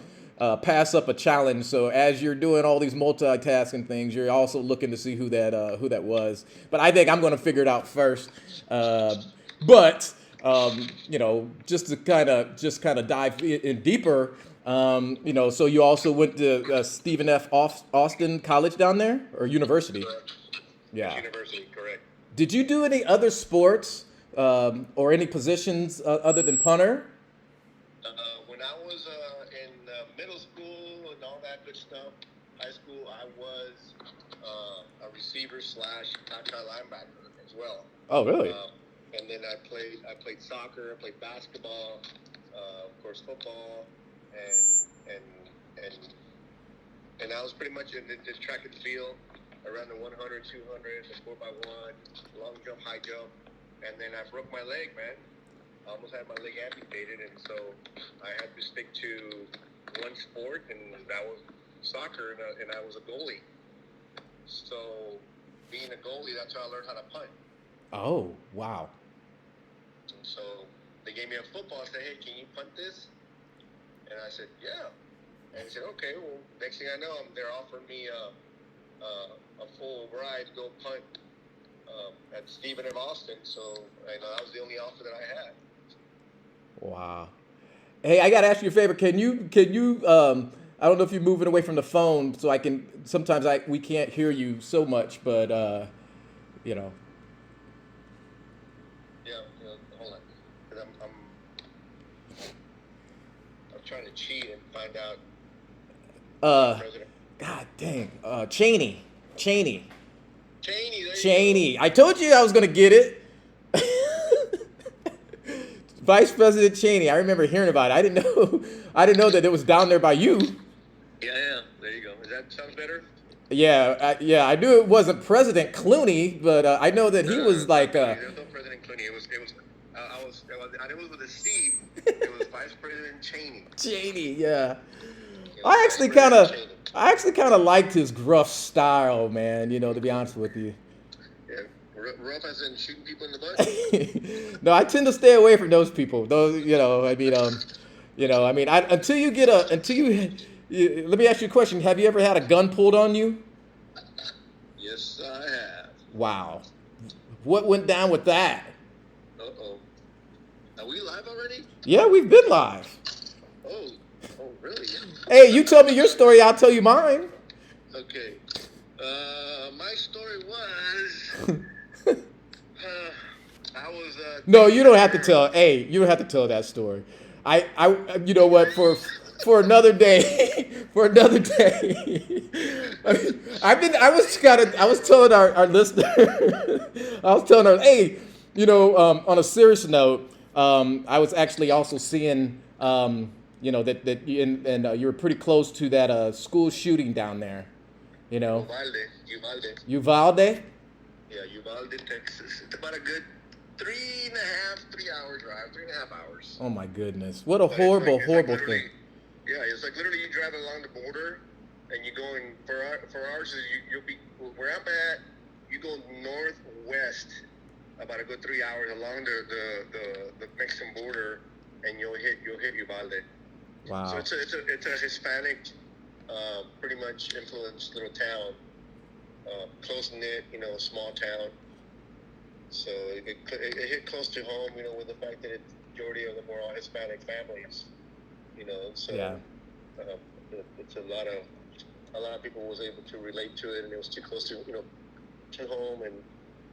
pass up a challenge. So as you're doing all these multitasking things, you're also looking to see who that was. But I think I'm going to figure it out first. But just to kind of dive in deeper, so you also went to Stephen F. Austin College down there, or university? Correct. Yeah. University, correct. Did you do any other sports or any positions other than punter? When I was in middle school and all that good stuff, high school, I was a receiver / outside linebacker as well. Oh, really? And then I played soccer, I played basketball, of course football, and I was pretty much in the track and field around the 100, 200, the 4x1, long jump, high jump, and then I broke my leg, man. I almost had my leg amputated, and so I had to stick to one sport, and that was soccer, and I was a goalie. So being a goalie, that's how I learned how to punt. Oh, wow. So they gave me a football and said, hey, can you punt this? And I said, yeah. And he said, okay, well, next thing I know, they're offering me a full ride to go punt at Stephen F. Austin. So that was the only offer that I had. Wow. Hey, I got to ask you a favor. Can you I don't know if you're moving away from the phone, so I can, sometimes we can't hear you so much, but, Yeah, hold on. 'Cause I'm trying to cheat and find out. God dang. Cheney. There you Cheney. I told you I was going to get it. Vice President Cheney. I remember hearing about it. I didn't know that it was down there by you. Yeah. There you go. Does that sound better? Yeah. I knew it wasn't President Clooney, but I know that he was like. There's no President Clooney. It was with a C. It was Vice President Cheney. Cheney, yeah. I actually kind of I actually kind of liked his gruff style, man. You know, to be honest with you. Yeah, rough as in shooting people in the butt. No, I tend to stay away from those people. Those, I mean, let me ask you a question. Have you ever had a gun pulled on you? Yes, I have. Wow. What went down with that? Uh-oh. Are we live already? Yeah, we've been live. Oh, oh, really? Hey, you tell me your story, I'll tell you mine. Okay. My story was, I was. No, you don't have to tell. Hey, you don't have to tell that story. You know what? For another day, for another day. I was telling our listener, I was telling her, hey, on a serious note, I was actually also seeing, you were pretty close to that school shooting down there, you know. Uvalde. Uvalde? Yeah, Uvalde, Texas. It's about a good 3.5 drive, 3.5 hours. Oh my goodness! What a But horrible thing. Yeah, it's like literally you drive along the border, and you go in for ours. You'll be where I'm at. You go northwest about a good 3 hours along the Mexican border, and you'll hit Uvalde. Wow. So it's a Hispanic, pretty much influenced little town, close knit, small town. So it hit close to home, with the fact that it's majority of them were all Hispanic families, So Yeah. it's a lot of people was able to relate to it, and it was too close to home, and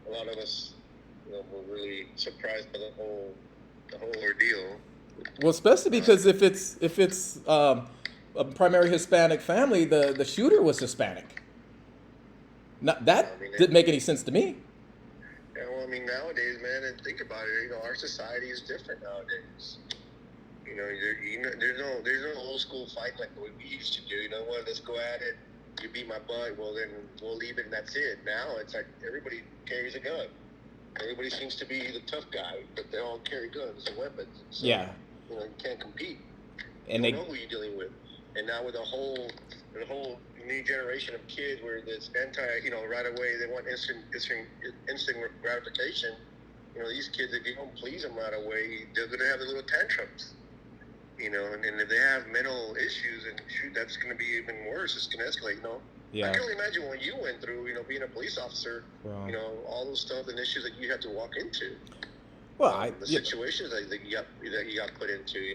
a lot of us, were really surprised by the whole ordeal. Well, especially because if it's a primary Hispanic family, the shooter was Hispanic. Not that didn't make any sense to me. Yeah, well, I mean, nowadays, man, and think about it. Our society is different nowadays. There's no old school fight like what we used to do. You know what? Let's go at it. You beat my butt. Well, then we'll leave it, and that's it. Now it's like everybody carries a gun. Everybody seems to be the tough guy, but they all carry guns and weapons. So, Yeah. You can't compete. And you don't know who you're dealing with. And now with the whole new generation of kids where it's right away they want instant gratification. These kids, if you don't please them right away, they're going to have their little tantrums. And if they have mental issues, and shoot, that's going to be even worse. It's going to escalate. Yeah. I can only imagine what you went through. Being a police officer. Wow. All those stuff and issues that you had to walk into. Well, situations that you got put into.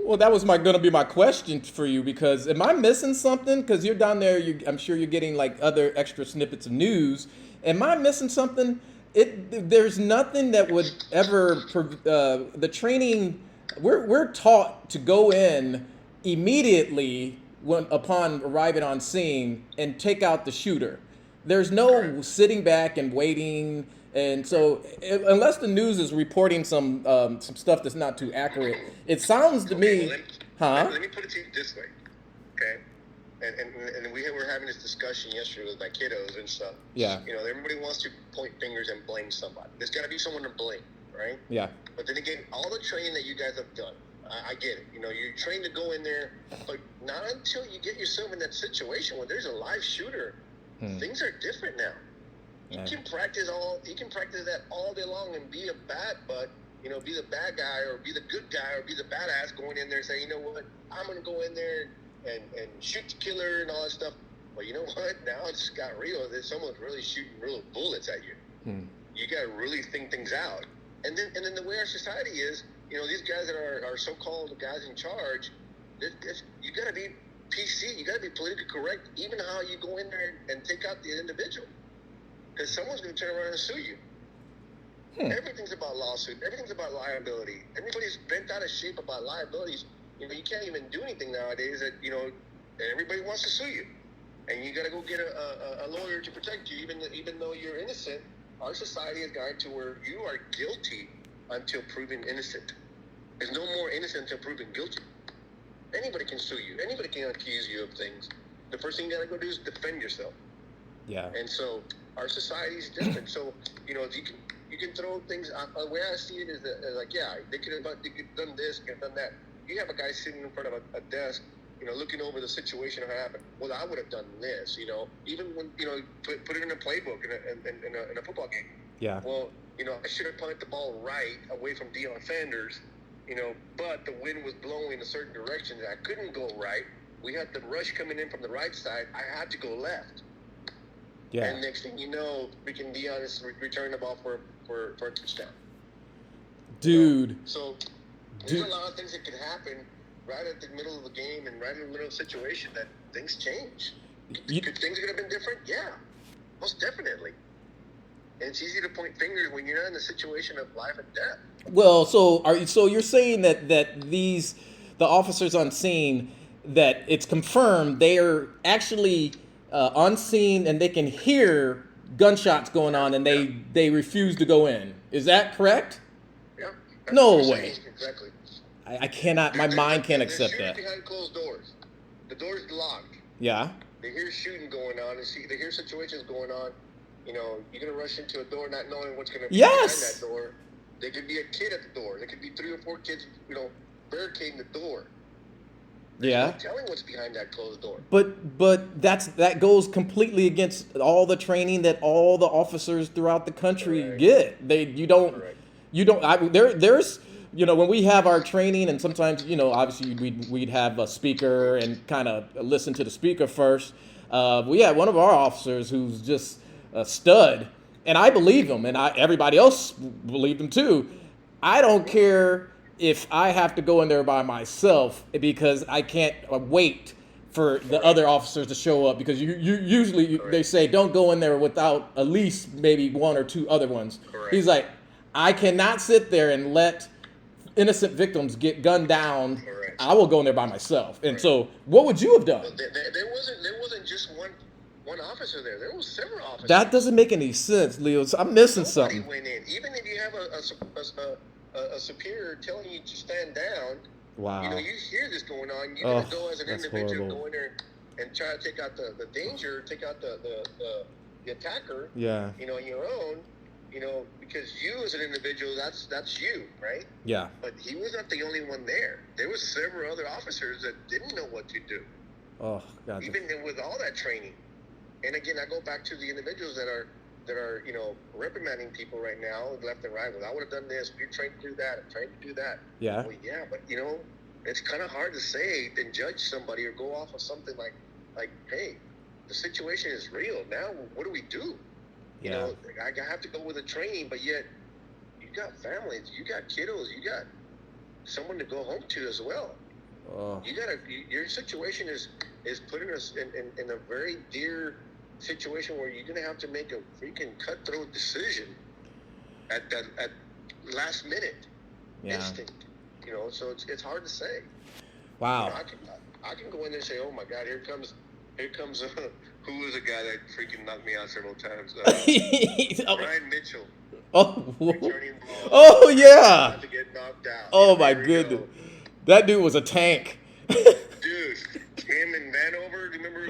Well, that was going to be my question for you, because am I missing something? Because you're down there, I'm sure you're getting like other extra snippets of news. Am I missing something? There's nothing that would ever the training. We're taught to go in immediately upon arriving on scene and take out the shooter. There's no sitting back and waiting. And so, unless the news is reporting some stuff that's not too accurate, it sounds to me, Let me put it to you this way, okay? And we were having this discussion yesterday with my kiddos and stuff. Yeah. Everybody wants to point fingers and blame somebody. There's got to be someone to blame, right? Yeah. But then again, all the training that you guys have done, I get it. You're trained to go in there, but not until you get yourself in that situation where there's a live shooter. Things are different now. You can practice that all day long and be a bad butt, be the bad guy or be the good guy or be the badass going in there and say, you know what, I'm going to go in there and shoot the killer and all that stuff. Well, you know what, now it's got real. Someone's really shooting real bullets at you. You got to really think things out. And then the way our society is, these guys that are so-called guys in charge, you got to be PC, you got to be politically correct, even how you go in there and take out the individual. Because someone's going to turn around and sue you. Everything's about lawsuit. Everything's about liability. Everybody's bent out of shape about liabilities. You can't even do anything nowadays that, everybody wants to sue you. And you got to go get a lawyer to protect you, even though you're innocent. Our society has gotten to where you are guilty until proven innocent. There's no more innocent until proven guilty. Anybody can sue you. Anybody can accuse you of things. The first thing you got to go do is defend yourself. Yeah. And so our society is different. So, you can throw things out. The way I see it is that, they could have done this, could have done that. You have a guy sitting in front of a desk looking over the situation that happened. Well, I would have done this, even when, put it in a playbook in a football game. Yeah. Well, I should have punted the ball right away from Deion Sanders, but the wind was blowing a certain direction that I couldn't go right. We had the rush coming in from the right side. I had to go left. Yeah. And next thing you know, freaking Deion is returning the ball for a touchdown. Dude. So there's a lot of things that could happen right at the middle of the game and right in the middle of the situation that things change. Could things could have been different? Yeah, most definitely. And it's easy to point fingers when you're not in a situation of life and death. Well, so you're saying that the officers on scene, that it's confirmed they are actually on scene and they can hear gunshots going on, and they refuse to go in. Is that correct? Yeah. No way. Exactly. I cannot. My mind can't accept that. Behind closed doors. The door's locked. Yeah. They hear shooting going on. They hear situations going on. You're gonna rush into a door not knowing what's gonna be behind that door. There could be a kid at the door. There could be 3 or 4 kids, barricading the door. There's no telling what's behind that closed door. But that goes completely against all the training that all the officers throughout the country get. There's when we have our training, and sometimes obviously we'd have a speaker and kind of listen to the speaker first. We had one of our officers who's just a stud, and I believe him, and everybody else believed him too. I don't care if I have to go in there by myself, because I can't wait for the other officers to show up, because usually they say don't go in there without at least maybe 1 or 2 other ones. Correct. He's like, I cannot sit there and let innocent victims get gunned down. Correct. I will go in there by myself. And so, what would you have done? There wasn't just one officer there. There was several officers. That doesn't make any sense, Leo. I'm missing something. Nobody went in. Even if you have a superior telling you to stand down, wow. You hear this going on. You're gonna go as an individual, go in there and try to take out the danger, take out the attacker. Yeah. On your own. Because you as an individual, that's you, right? Yeah. But he was not the only one there. There was several other officers that didn't know what to do. Oh, God. Even with all that training. And again, I go back to the individuals that are reprimanding people right now, left and right. Well, I would have done this. We're trained to do that. I'm trained to do that. Yeah. Well, yeah, but it's kind of hard to say and judge somebody or go off of something like, hey, the situation is real. Now, what do we do? Yeah. I have to go with the training, but yet you got families, you got kiddos, you got someone to go home to as well. Oh. Your situation is putting us in a very dear situation where you're gonna have to make a freaking cutthroat decision at last minute instinct. So it's hard to say. Wow. I can go in there and say, oh my God, here comes who was the guy that freaking knocked me out several times? Ryan Mitchell. Oh yeah. About to get knocked out. Oh my goodness. That dude was a tank. Dude, him and Vanover, do you remember?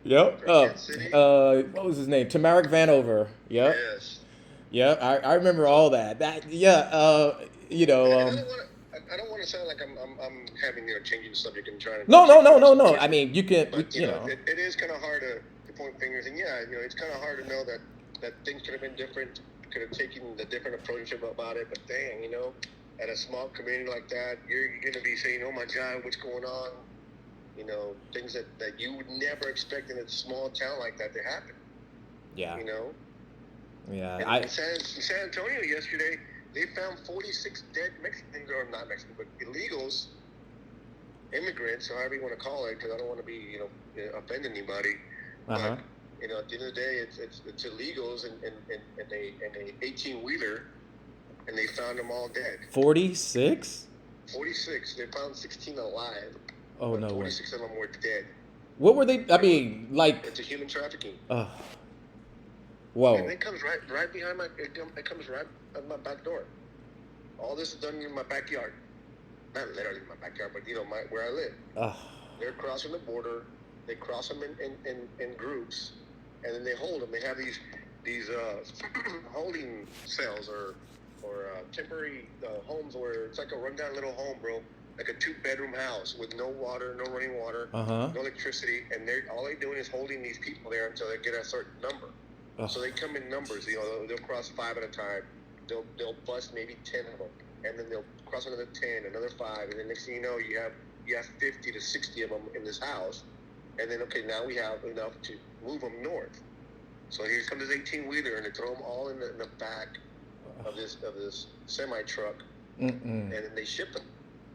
Yep. What was his name? Tamarick Vanover. Yep. Yes. Yep. I remember all that. I don't want to sound like I'm having changing the subject and trying to. No. I mean, you can. But, it is kind of hard to point fingers, and it's kind of hard to know that things could have been different, could have taken the different approach about it. But dang, at a small community like that, you're going to be saying, "Oh my God, what's going on?" Things that you would never expect in a small town like that to happen. Yeah. Yeah. In San Antonio yesterday, they found 46 dead Mexicans, or not Mexicans, but illegals, immigrants, or however you want to call it, because I don't want to be, offend anybody. Uh-huh. But, at the end of the day, it's illegals and a 18-wheeler, and they found them all dead. 46? 46. They found 16 alive. Oh, no way. 46 of them were dead. What were they? I mean, like. It's a human trafficking. Whoa. And it comes right behind it comes right at my back door. All this is done in my backyard. Not literally in my backyard, but where I live. They're crossing the border. They cross them in groups, and then they hold them. They have these holding cells or temporary homes where it's like a rundown little home, bro. like a 2-bedroom house with no water, no running water, Uh-huh. no electricity, and all they're doing is holding these people there until they get a certain number. So they come in numbers. They'll cross 5 at a time. They'll bust maybe 10 of them, and then they'll cross another 10, another 5, and then next thing you know, you have 50 to 60 of them in this house, and then okay, now we have enough to move them north. So here comes this 18-wheeler, and they throw them all in the back of this semi truck, and then they ship them.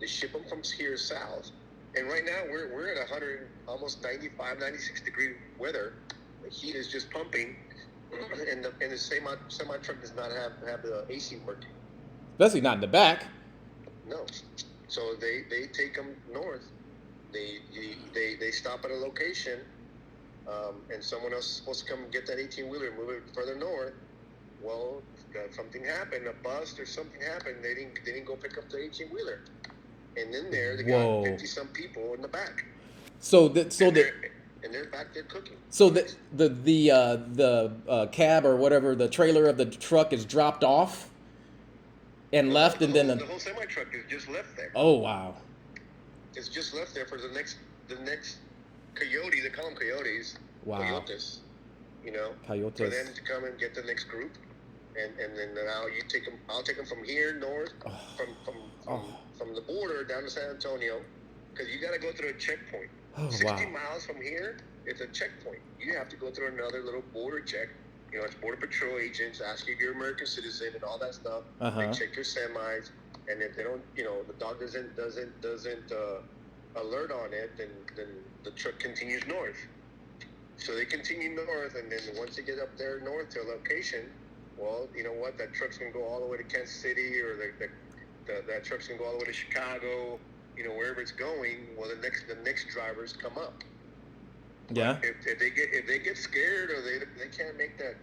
They ship them from here south, and right now we're at 100, almost 95, 96 degree weather. The heat is just pumping, and the semi truck does not have the AC working. Especially not in the back. No, so they take them north. They stop at a location, and someone else is supposed to come and get that 18-wheeler and move it further north. Well, something happened, a bust or something happened. They didn't go pick up the 18-wheeler, and then they got 50-some people in the back. And they're back there cooking. So the cab or whatever, the trailer of the truck is dropped off and left, and then the whole semi truck is just left there. Oh wow! It's just left there for the next coyote. They call them coyotes. Wow. Coyotes. Coyotes. For them to come and get the next group, and then now you take them. I'll take them from here north, from the border down to San Antonio, because you got to go through a checkpoint. 60 miles from here, it's a checkpoint. You have to go through another little border check. It's Border Patrol agents ask you if you're an American citizen and all that stuff. They check your semis, and if they don't, the dog doesn't alert on it, then the truck continues north. So they continue north, and then once they get up there north to a location, well, you know what? That truck's gonna go all the way to Kansas City, or that truck's gonna go all the way to Chicago. Wherever it's going, well, the next drivers come up. Yeah. If they get scared or they can't make that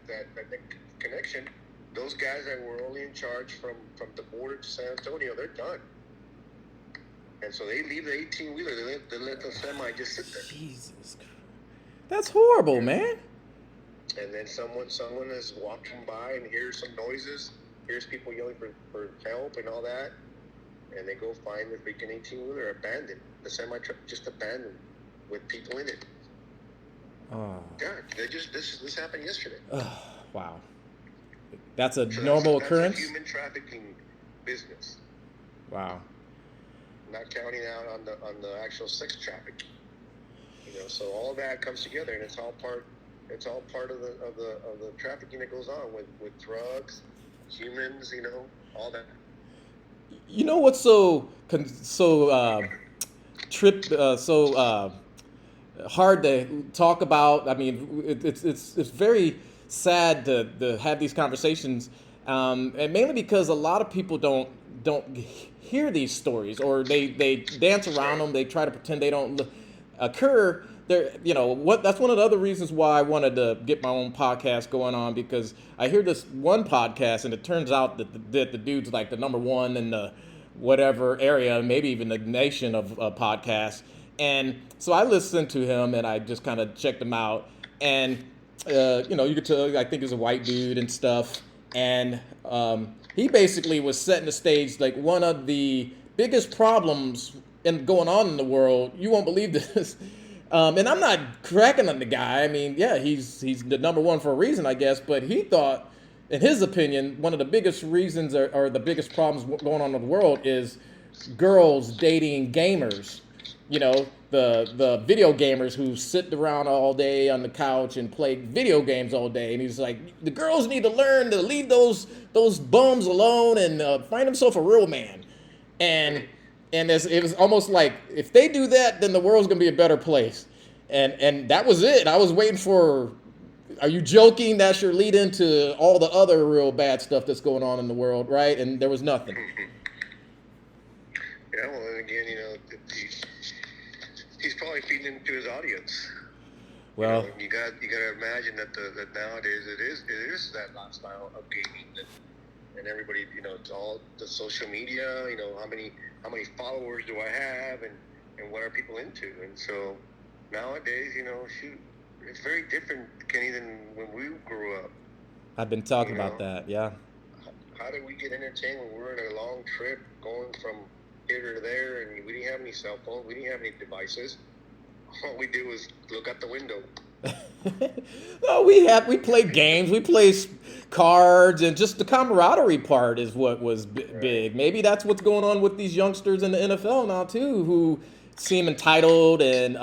connection, those guys that were only in charge from the border to San Antonio, they're done. And so they leave the 18-wheeler. They let the semi just sit there. Jesus Christ. That's horrible, man. And then someone is walking by and hears some noises, hears people yelling for help and all that. And they go find the freaking 18-wheeler abandoned. The semi-truck just abandoned with people in it. Oh. God, this happened yesterday. Wow. That's a normal occurrence? That's a human trafficking business. Wow. Not counting out on the actual sex trafficking. So all that comes together, and it's all part of the trafficking that goes on with drugs, humans, all that. What's so hard to talk about? I mean, it's very sad to have these conversations, and mainly because a lot of people don't hear these stories, or they dance around them. They try to pretend they don't occur. That's one of the other reasons why I wanted to get my own podcast going on, because I hear this one podcast, and it turns out that the dude's like the number one in the whatever area, maybe even the nation of podcasts. And so I listened to him, and I just kind of checked him out. And, you could tell, I think he's a white dude and stuff. And he basically was setting the stage, like, one of the biggest problems going on in the world. You won't believe this. And I'm not cracking on the guy. I mean, yeah, he's the number one for a reason, I guess. But he thought, in his opinion, one of the biggest reasons or the biggest problems going on in the world is girls dating gamers. The video gamers who sit around all day on the couch and play video games all day. And he's like, the girls need to learn to leave those bums alone and find themselves a real man. And it was almost like, if they do that, then the world's going to be a better place. And that was it. I was waiting for, are you joking? That's your lead into all the other real bad stuff that's going on in the world, right? And there was nothing. Yeah, well, and again, he's probably feeding into his audience. Well, you got to imagine that nowadays it is that lifestyle of gaming and everybody, it's all the social media. How many followers do I have, and what are people into? And so nowadays, shoot, it's very different, Kenny, than when we grew up. I've been talking about that, yeah. How did we get entertained when we were on a long trip going from here or there, and we didn't have any cell phones. We didn't have any devices. All we did was look out the window. No, we played games, we played cards, and just the camaraderie part is what was big. Maybe that's what's going on with these youngsters in the NFL now too, who seem entitled and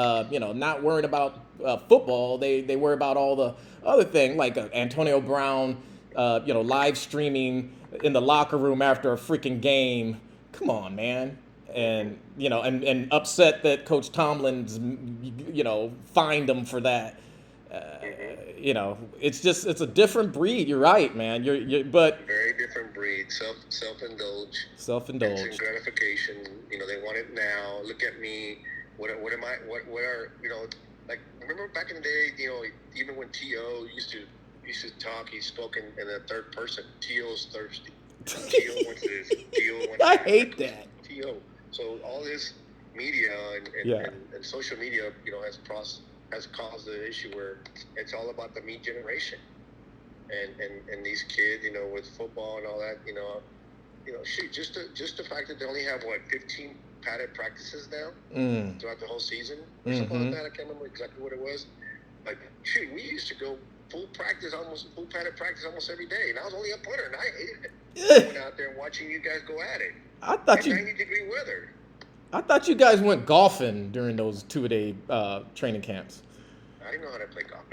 not worrying about football. They worry about all the other thing, like Antonio Brown, live streaming in the locker room after a freaking game. Come on, man. And and upset that Coach Tomlin's fined him for that. It's a different breed. You're right, man. But very different breed. Self-indulge. Self-indulge. Instant gratification. They want it now. Look at me. What am I? What are like? Remember back in the day, even when T.O. used to talk, he spoke in the third person. T.O.'s thirsty. T.O. wants this. T.O. wants I that. hate that. T.O. So all this media and social media, has caused the issue where it's all about the me generation, and these kids, with football and all that, shoot, just the fact that they only have 15 padded practices now throughout the whole season or something like that. I can't remember exactly what it was. Like, shoot, we used to go full padded practice almost every day, and I was only a punter, and I hated it. Going out there and watching you guys go at it. I thought 90-degree weather. I thought you guys went golfing during those 2-day training camps. I didn't know how to play golf.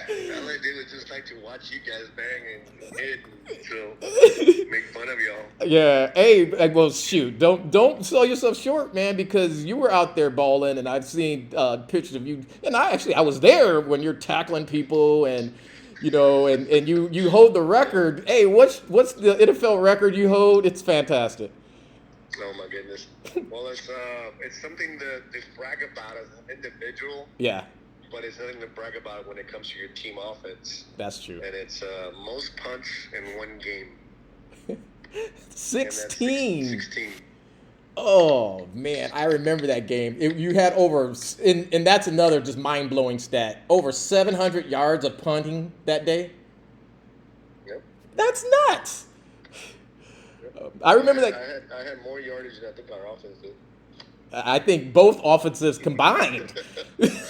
All I did was just like to watch you guys bang and hit, and so make fun of y'all. Yeah. Hey, well, shoot. Don't sell yourself short, man, because you were out there balling, and I've seen pictures of you. And I was there when you're tackling people, and and you hold the record. Hey, what's the NFL record you hold? It's fantastic. Oh my goodness. Well, it's something to brag about as an individual. Yeah. But it's nothing to brag about when it comes to your team offense. That's true. And it's most punts in one game. 16. 16. Oh man, I remember that game. You had and that's another just mind-blowing stat. Over 700 yards of punting that day. Yep. That's nuts. Yep. I remember that. I had more yardage than I think our offense did. I think both offenses combined. Crazy,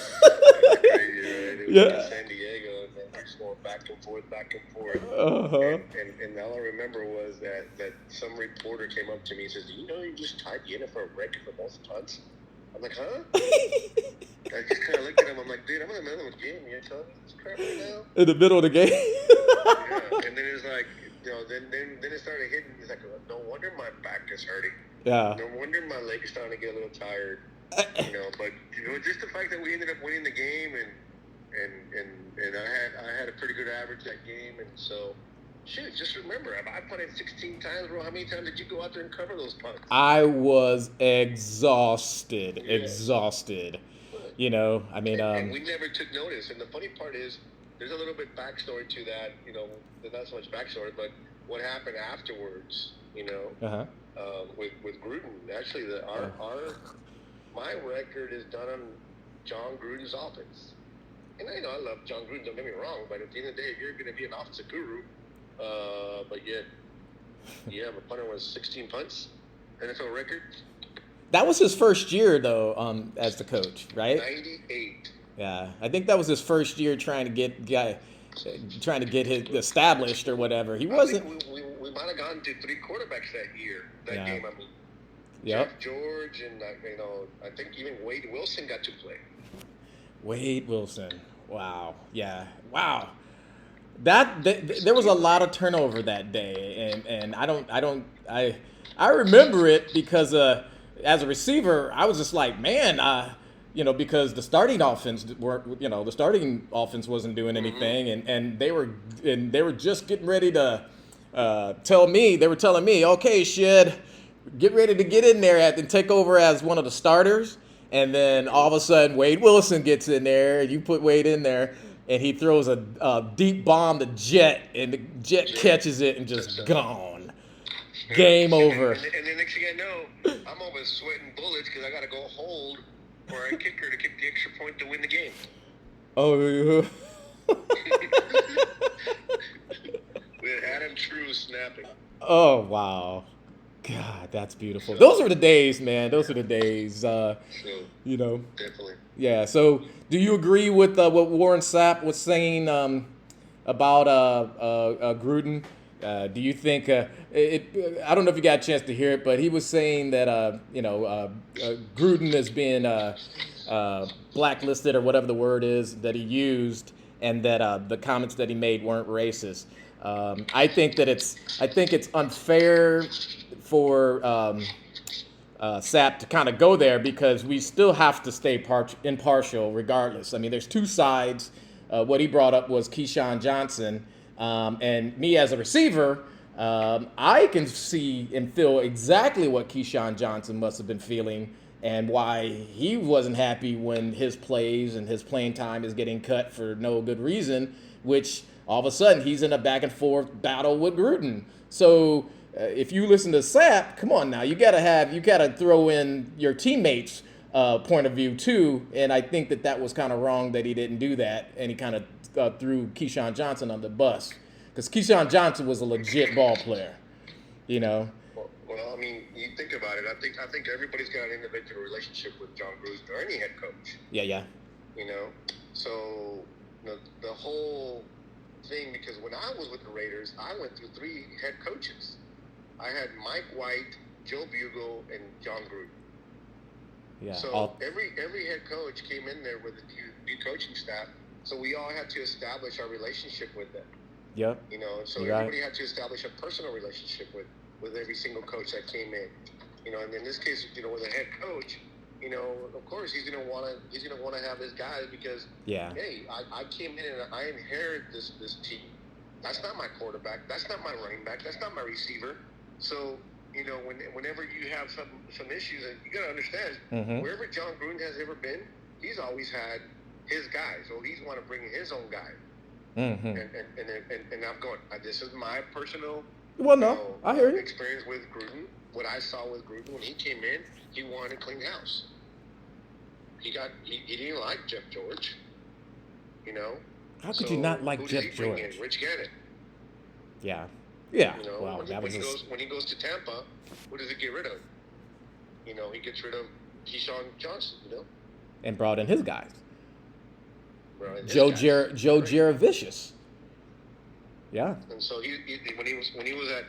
right? It was Yeah. in San Diego, and then we're just going back and forth. Uh-huh. And all I remember was that some reporter came up to me and says, "Do you know you just tied the NFL record for most punts?" I'm like, "Huh?" I just kind of looked at him. I'm like, "Dude, I'm in the middle of a game. You're telling me this crap right now?" In the middle of the game. Yeah. And then it's like, then it started hitting. It's like, no wonder my back is hurting. Yeah. No wonder my leg is starting to get a little tired. But just the fact that we ended up winning the game, and I had a pretty good average that game, and so shoot, just remember, I punted 16 times, bro. How many times did you go out there and cover those punts? I was exhausted. Yeah. Exhausted. And we never took notice. And the funny part is, there's a little bit backstory to that. There's not so much backstory, but what happened afterwards. With Gruden. Actually, my record is done on John Gruden's offense. And I love John Gruden, don't get me wrong, but at the end of the day, if you're going to be an offensive guru, but yet you have a punter with 16 punts, NFL record. That was his first year, though, as the coach, right? 98. Yeah, I think that was his first year trying to get his established or whatever. He wasn't. I think we might have gone to 3 quarterbacks that year. That game, I mean. Yep. Jeff George and I think even Wade Wilson got to play. Wade Wilson. Wow. Yeah. Wow. There was a lot of turnover that day, and I remember it because as a receiver I was just like, man, because the starting offense wasn't doing anything, and they were just getting ready to telling me, okay, Shed, get ready to get in there and take over as one of the starters. And then all of a sudden, Wade Wilson gets in there, and you put Wade in there, and he throws a deep bomb to Jet, and the Jet catches it and just gone. Game over. And the next thing I know, I'm almost sweating bullets because I got to go hold for a kicker to kick the extra point to win the game. Oh, With Adam True snapping. Oh wow, God, that's beautiful. Those So were the days, man. Those yeah, were the days. so You know. definitely. Yeah. So, do you agree with what Warren Sapp was saying about Gruden? Do you think I don't know if you got a chance to hear it, but he was saying that Gruden is being blacklisted or whatever the word is that he used, and that the comments that he made weren't racist. I think it's unfair for Sapp to kind of go there because we still have to stay impartial regardless. I mean, there's two sides. What he brought up was Keyshawn Johnson, and me as a receiver, I can see and feel exactly what Keyshawn Johnson must have been feeling and why he wasn't happy when his plays and his playing time is getting cut for no good reason, which all of a sudden he's in a back and forth battle with Gruden. So if you listen to Sapp, come on now, you gotta throw in your teammates' point of view too. And I think that was kind of wrong that he didn't do that, and he kind of threw Keyshawn Johnson on the bus because Keyshawn Johnson was a legit ball player, you know. Well, I mean, you think about it. I think everybody's got an individual relationship with John Gruden or any head coach. Yeah, yeah. You know, so the whole thing, because when I was with the Raiders, I went through 3 head coaches. I had Mike White, Joe Bugle, and John Gruden. Yeah. So every head coach came in there with a new coaching staff. So we all had to establish our relationship with them. Yep. You know, so everybody had to establish a personal relationship with every single coach that came in. You know, and in this case, you know, with a head coach, you know, of course he's gonna wanna have his guys because hey, I came in and I inherited this team. That's not my quarterback. That's not my running back. That's not my receiver. So, you know, whenever you have some issues, and you gotta understand, wherever John Gruden has ever been, he's always had his guys, or he's want to bring his own guy. And I'm going. This is my personal. Well, no, I hear you. Experience with Gruden. What I saw with Gruden when he came in, he wanted to clean house. He didn't like Jeff George. You know. How could you not like Jeff George? Rich Gannon. Yeah. Yeah. You know, well, when he goes to Tampa, what does he get rid of? You know, he gets rid of Keyshawn Johnson. You know. And brought in his guys. Joe Jaravicious. Yeah. And so when he was at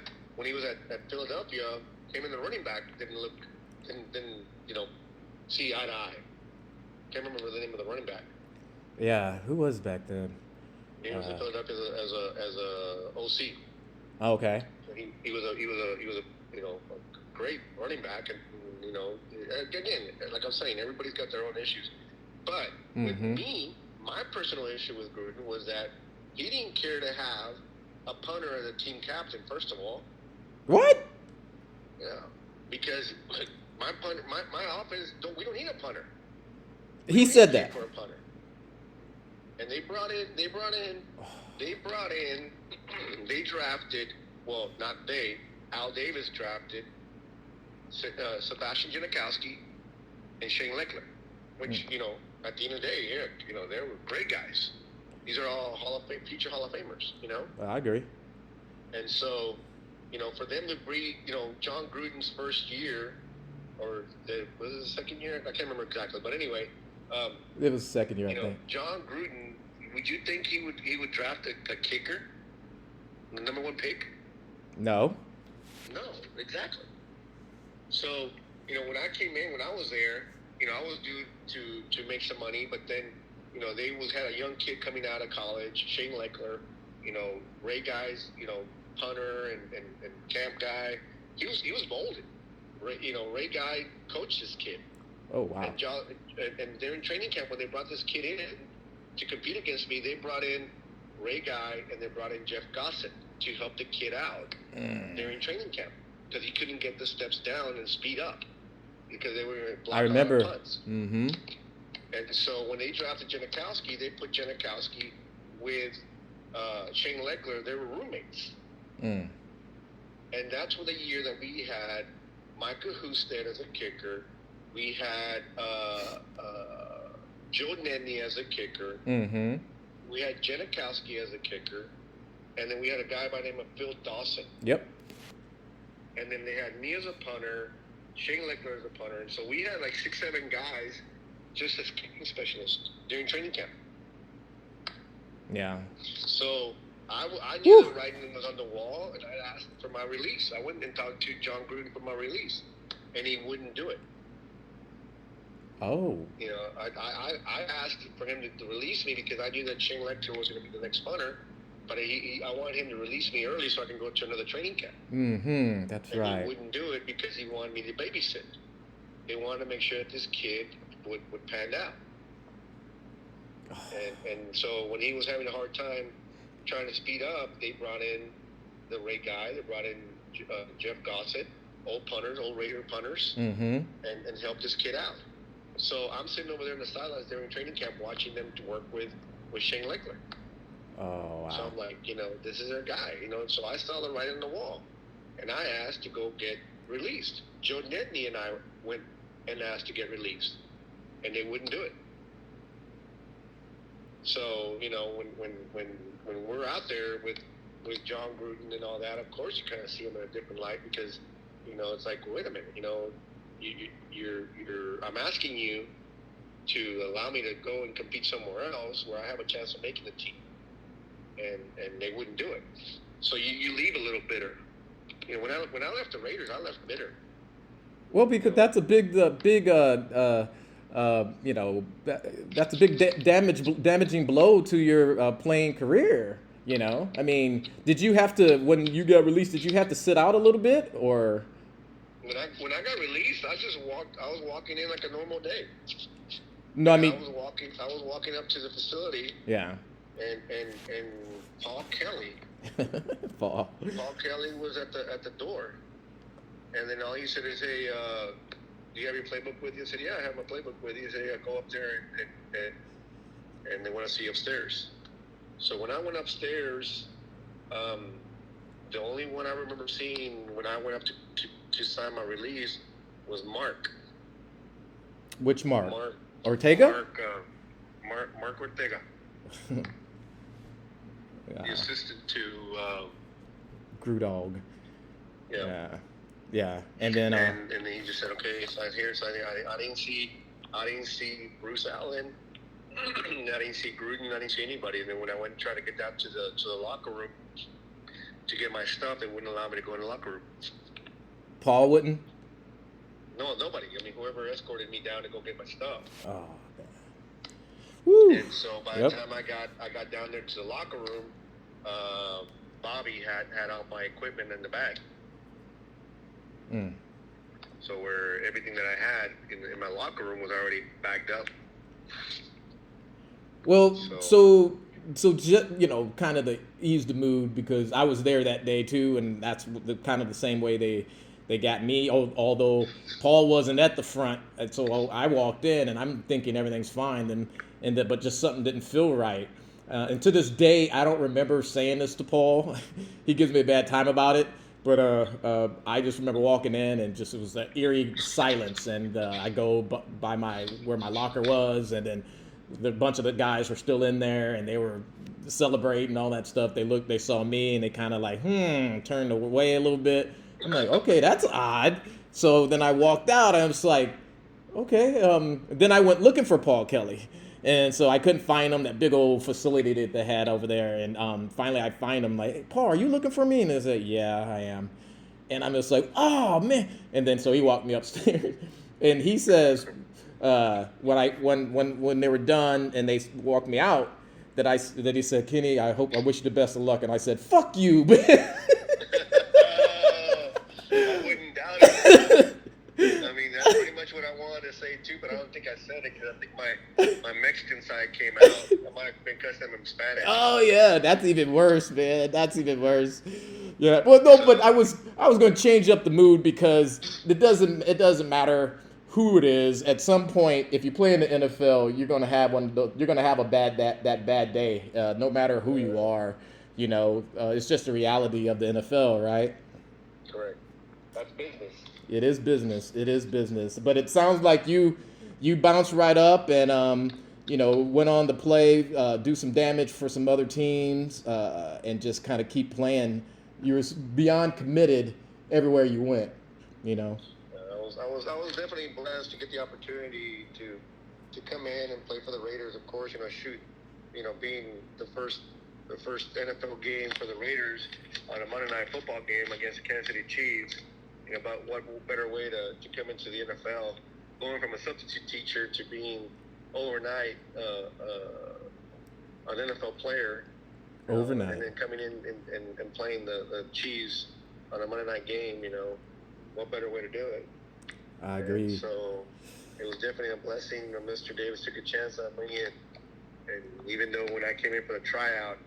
Philadelphia, him and the running back didn't see eye to eye. Can't remember the name of the running back. Yeah, who was back then? He was in Philadelphia as a OC. Oh, okay. So he was a great running back, and you know, again, like I'm saying, everybody's got their own issues. But with me, my personal issue with Gruden was that he didn't care to have a punter as a team captain. First of all, what? Yeah, because my offense we don't need a punter. He said that. For a punter. And they drafted, well, not they, Al Davis drafted Sebastian Janikowski and Shane Leckler, which, you know, at the end of the day, you know, they were great guys. These are all future Hall of Famers, you know? I agree. And so, you know, for them to breed, you know, John Gruden's first year, or was it the second year? I can't remember exactly, but anyway. It was the second year, I think. John Gruden, would you think he would draft a kicker, the number 1 pick? No. No, exactly. So, you know, when I came in, when I was there, you know, I was due to make some money, but then, you know, they had a young kid coming out of college, Shane Leckler, you know, Ray Guy's, you know, punter and camp guy. He was molded. Ray Guy coached this kid. Oh, wow. And they're in training camp when they brought this kid in to compete against me. They brought in Ray Guy and they brought in Jeff Gossett to help the kid out during training camp because he couldn't get the steps down and speed up because they were blocking. I remember. Punts. And so when they drafted Janikowski, they put Janikowski with Shane Leckler. They were roommates. And that's the year that we had Micah Husted as a kicker. We had Joe Nedney as a kicker. We had Janikowski as a kicker. And then we had a guy by the name of Phil Dawson. Yep. and then they had me as a punter, Shane Leckler as a punter, and so we had like 6-7 guys just as kicking specialists during training camp. Yeah. So I knew the writing was on the wall, and I asked for my release. I went and talked to John Gruden for my release, and he wouldn't do it. Oh. You know, I asked for him to release me because I knew that Shane Leckler was going to be the next punter, but I wanted him to release me early so I can go to another training camp. Mm-hmm. That's and right. He wouldn't do it because he wanted me to babysit. They wanted to make sure that this kid would pan out. And so when he was having a hard time trying to speed up, they brought in the Ray guy. They brought in Jeff Gossett, old Raider punters, mm-hmm. and helped this kid out. So I'm sitting over there in the sidelines during training camp watching them to work with Shane Leckler. Oh, wow. So I'm like, this is their guy, and so I saw the writing on the wall. And I asked to go get released. Joe Nedney and I went and asked to get released, and they wouldn't do it. So, when we're out there with John Gruden and all that, of course you kind of see him in a different light because, it's like, wait a minute, I'm asking you to allow me to go and compete somewhere else where I have a chance of making the team, and they wouldn't do it. So you leave a little bitter. When I left the Raiders, I left bitter. Well, because that's a big that's a big damaging blow to your playing career. I mean, did you have to, when you got released, did you have to sit out a little bit, or? When I got released, I was walking in like a normal day. No, I mean, I was walking up to the facility. Yeah. And Paul Kelly. Paul Kelly was at the door, and then all he said is, "Hey, do you have your playbook with you?" I said, "Yeah, I have my playbook with you." He said, "Yeah, go up there and they want to see you upstairs." So when I went upstairs, the only one I remember seeing when I went up to sign my release was Mark. Which Mark? Ortega? Mark Ortega. Yeah. The assistant to Grudog. Yeah. Yeah. And then and then he just said, "Okay, sign here, sign here." I didn't see Bruce Allen. I didn't see Gruden. I didn't see anybody. And then when I went and tried to get down to the locker room to get my stuff, they wouldn't allow me to go in the locker room. Paul wouldn't? No, nobody. I mean, whoever escorted me down to go get my stuff. Oh, man. Woo. And so by the time I got down there to the locker room, Bobby had all my equipment in the bag. Mm. So where everything that I had in my locker room was already bagged up. Well, so just, kind of to ease the mood, because I was there that day too, and that's kind of the same way they got me. Although Paul wasn't at the front, and so I walked in and I'm thinking everything's fine, but just something didn't feel right. And to this day, I don't remember saying this to Paul. He gives me a bad time about it. But I just remember walking in and it was an eerie silence. And I go by where my locker was, and then a bunch of the guys were still in there, and they were celebrating all that stuff. They saw me, and they kind of like, turned away a little bit. I'm like, okay, that's odd. So then I walked out, and I was like, okay. Then I went looking for Paul Kelly. And so I couldn't find him, that big old facility that they had over there. And finally I find him, like, "Hey, Paul, are you looking for me?" And they said, "Yeah, I am." And I'm just like, "Oh, man." And then so he walked me upstairs. And he says, when they were done and they walked me out, that he said, "Kenny, I wish you the best of luck." And I said, "Fuck you, man." I wouldn't doubt it. I mean, that's pretty much what I wanted to say too, but I don't think I said it because I think my Mexican side came out. I might have been cussing them in Spanish. Oh yeah, that's even worse, man. That's even worse. Yeah. Well, no, but I was going to change up the mood, because it doesn't matter who it is. At some point, if you play in the NFL, you're going to have a bad day, no matter who you are. It's just the reality of the NFL, right? Correct. That's business. It is business. It is business. But it sounds like you bounced right up and went on to play, do some damage for some other teams, and just kind of keep playing. You were beyond committed everywhere you went, you know. I was definitely blessed to get the opportunity to come in and play for the Raiders. Of course, shoot, being the first NFL game for the Raiders on a Monday Night Football game against the Kansas City Chiefs. But what better way to come into the NFL, going from a substitute teacher to being overnight an NFL player, Overnight. and then coming in and playing the Chiefs on a Monday night game. What better way to do it? I agree. And so it was definitely a blessing. Mr. Davis took a chance on me, and even though when I came in for the tryout,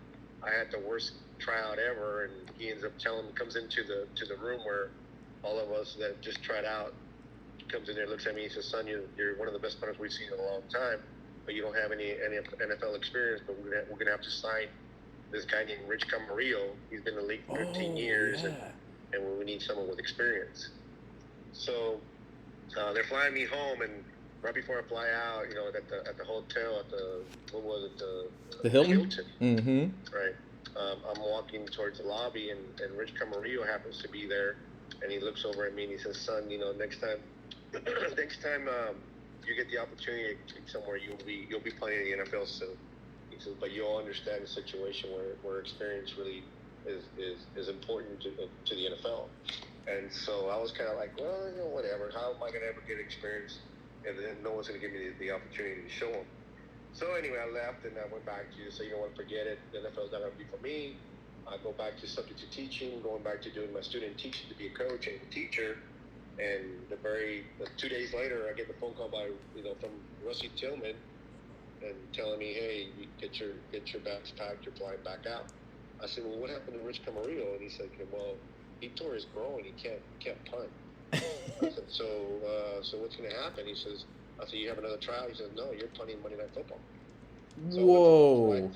I had the worst tryout ever, and he ends up comes into the room where all of us that just tried out, comes in there, looks at me, he says, "Son, you're one of the best punters we've seen in a long time, but you don't have any NFL experience. But we're gonna have to sign this guy named Rich Camarillo. He's been in the league for 13 years, yeah. and we need someone with experience." So they're flying me home, and right before I fly out, at the hotel, at the what was it, the Hilton. Mm-hmm. Right. I'm walking towards the lobby, and Rich Camarillo happens to be there, and he looks over at me and he says, "Son, next time you get the opportunity to get somewhere, you'll be playing in the NFL soon." He says, "But you'll understand the situation where experience really is important to the NFL." And so I was kind of like, well, whatever. How am I going to ever get experience? And then no one's going to give me the opportunity to show them. So anyway, I left and I went back to say, you know what, forget it. The NFL's not going to be for me. I go back to substitute teaching, going back to doing my student teaching to be a coach and a teacher. And 2 days later, I get the phone call from Rusty Tillman and telling me, "Hey, you get your bags packed. You're flying back out." I said, "Well, what happened to Rich Camarillo?" And he said, "Well, he tore his groin. He can't punt." I said, so what's going to happen? He says, I said, "You have another trial?" He says, "No, you're punting Monday Night Football." So Whoa.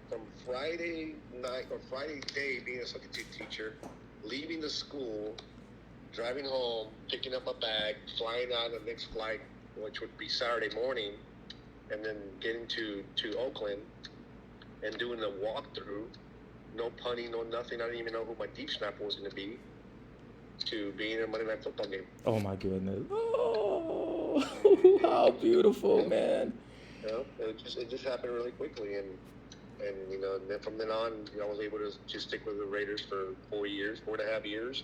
From Friday night or Friday day being a substitute teacher, leaving the school, driving home, picking up my bag, flying out the next flight, which would be Saturday morning, and then getting to Oakland and doing the walkthrough. No punting, no nothing. I didn't even know who my deep snapper was going to be, to being in a Monday Night Football game. Oh my goodness! Oh, how beautiful, man! It just happened really quickly, and then from then on, I was able to stick with the Raiders for 4.5 years,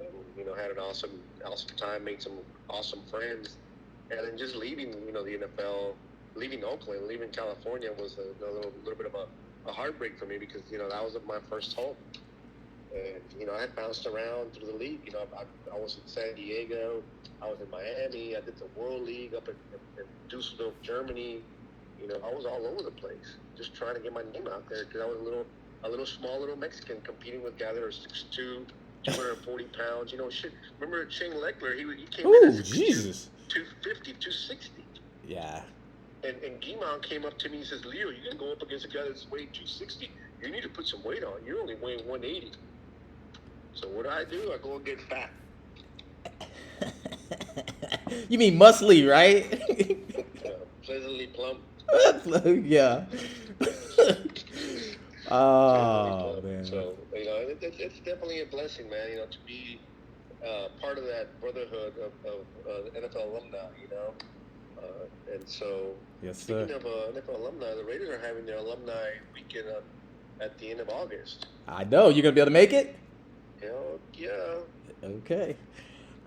and had an awesome time, made some awesome friends, and then just leaving the NFL, leaving Oakland, leaving California was a little bit of a heartbreak for me, because that was my first home. And I had bounced around through the league. I was in San Diego, I was in Miami, I did the World League up in Dusseldorf, Germany. I was all over the place, just trying to get my name out there, because I was a little small little Mexican competing with guys that are 6'2", 240 pounds. Shit. Remember Shane Leckler? He came in at 6'2", Jesus. 250, 260. Yeah. And Guimon came up to me and says, "Leo, you're going to go up against a guy that's weighing 260. You need to put some weight on. You're only weighing 180. So what do? I go and get fat. You mean muscly, right? Pleasantly plump. Yeah. Oh, man. So, it's definitely a blessing, man, to be part of that brotherhood of NFL alumni, and so, Yes, sir. Speaking of NFL alumni, the Raiders are having their alumni weekend at the end of August. I know. You going to be able to make it? Hell yeah. Okay.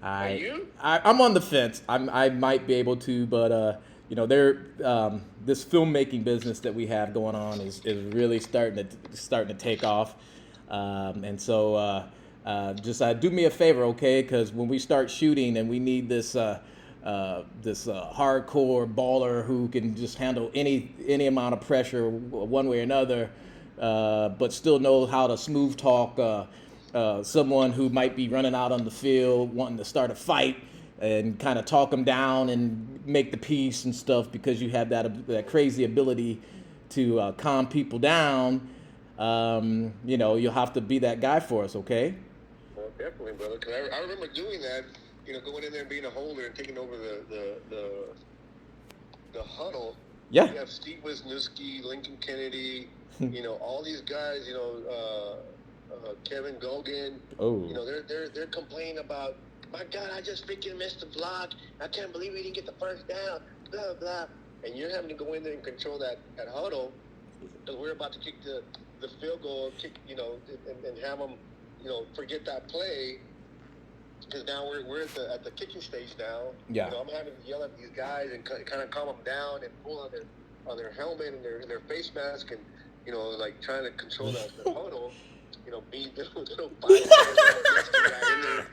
Are you? I'm on the fence. I might be able to, but they're this filmmaking business that we have going on is really starting to take off, and so just do me a favor, okay? Because when we start shooting and we need this hardcore baller who can just handle any amount of pressure one way or another, but still know how to smooth talk someone who might be running out on the field wanting to start a fight, and kind of talk them down and make the peace and stuff, because you have that crazy ability to calm people down. You'll have to be that guy for us, okay? Well, definitely, brother. Because I remember doing that. Going in there and being a holder and taking over the huddle. Yeah. You have Steve Wisniewski, Lincoln Kennedy, all these guys. Kevin Gogan. Oh. You know, they're complaining about, my God, I just freaking missed the block. I can't believe we didn't get the first down. Blah blah. And you're having to go in there and control that huddle because we're about to kick the field goal, and have them, forget that play. Because now we're at the kicking stage now. Yeah. I'm having to yell at these guys and kind of calm them down and pull on their helmet and their face mask and like trying to control the huddle. Being little body guy in there.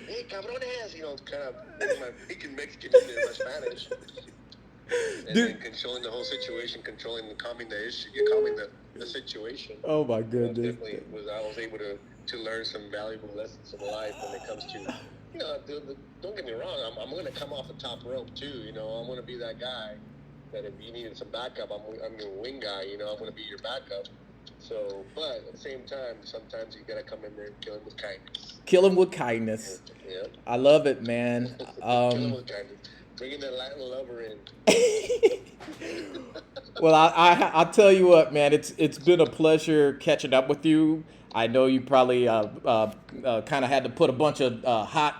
Hey cabrones, kind of speaking Mexican in my Spanish. And then controlling the whole situation, calming the issue, calming the situation. Oh my goodness! I was able to learn some valuable lessons in life when it comes to, don't get me wrong, I'm going to come off the top rope too. I'm going to be that guy that if you needed some backup, I'm your wing guy. I'm going to be your backup. So, but at the same time, sometimes you got to come in there and kill him with kindness. Kill him with kindness. Yeah. I love it, man. Kill him with kindness. Bringing that Latin lover in. Well, I'll tell you what, man. It's been a pleasure catching up with you. I know you probably kind of had to put a bunch of hot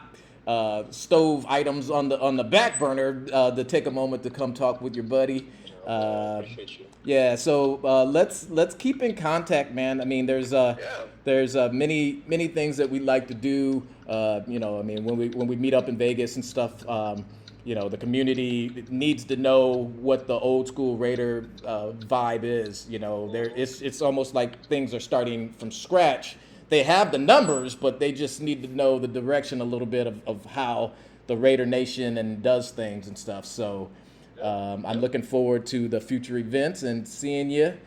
stove items on the back burner to take a moment to come talk with your buddy. I appreciate you. Yeah, so let's keep in contact, man. I mean, there's many things that we like to do. I mean, when we meet up in Vegas and stuff, the community needs to know what the old school Raider vibe is. It's almost like things are starting from scratch. They have the numbers, but they just need to know the direction a little bit of how the Raider Nation and does things and stuff. So. I'm looking forward to the future events and seeing you.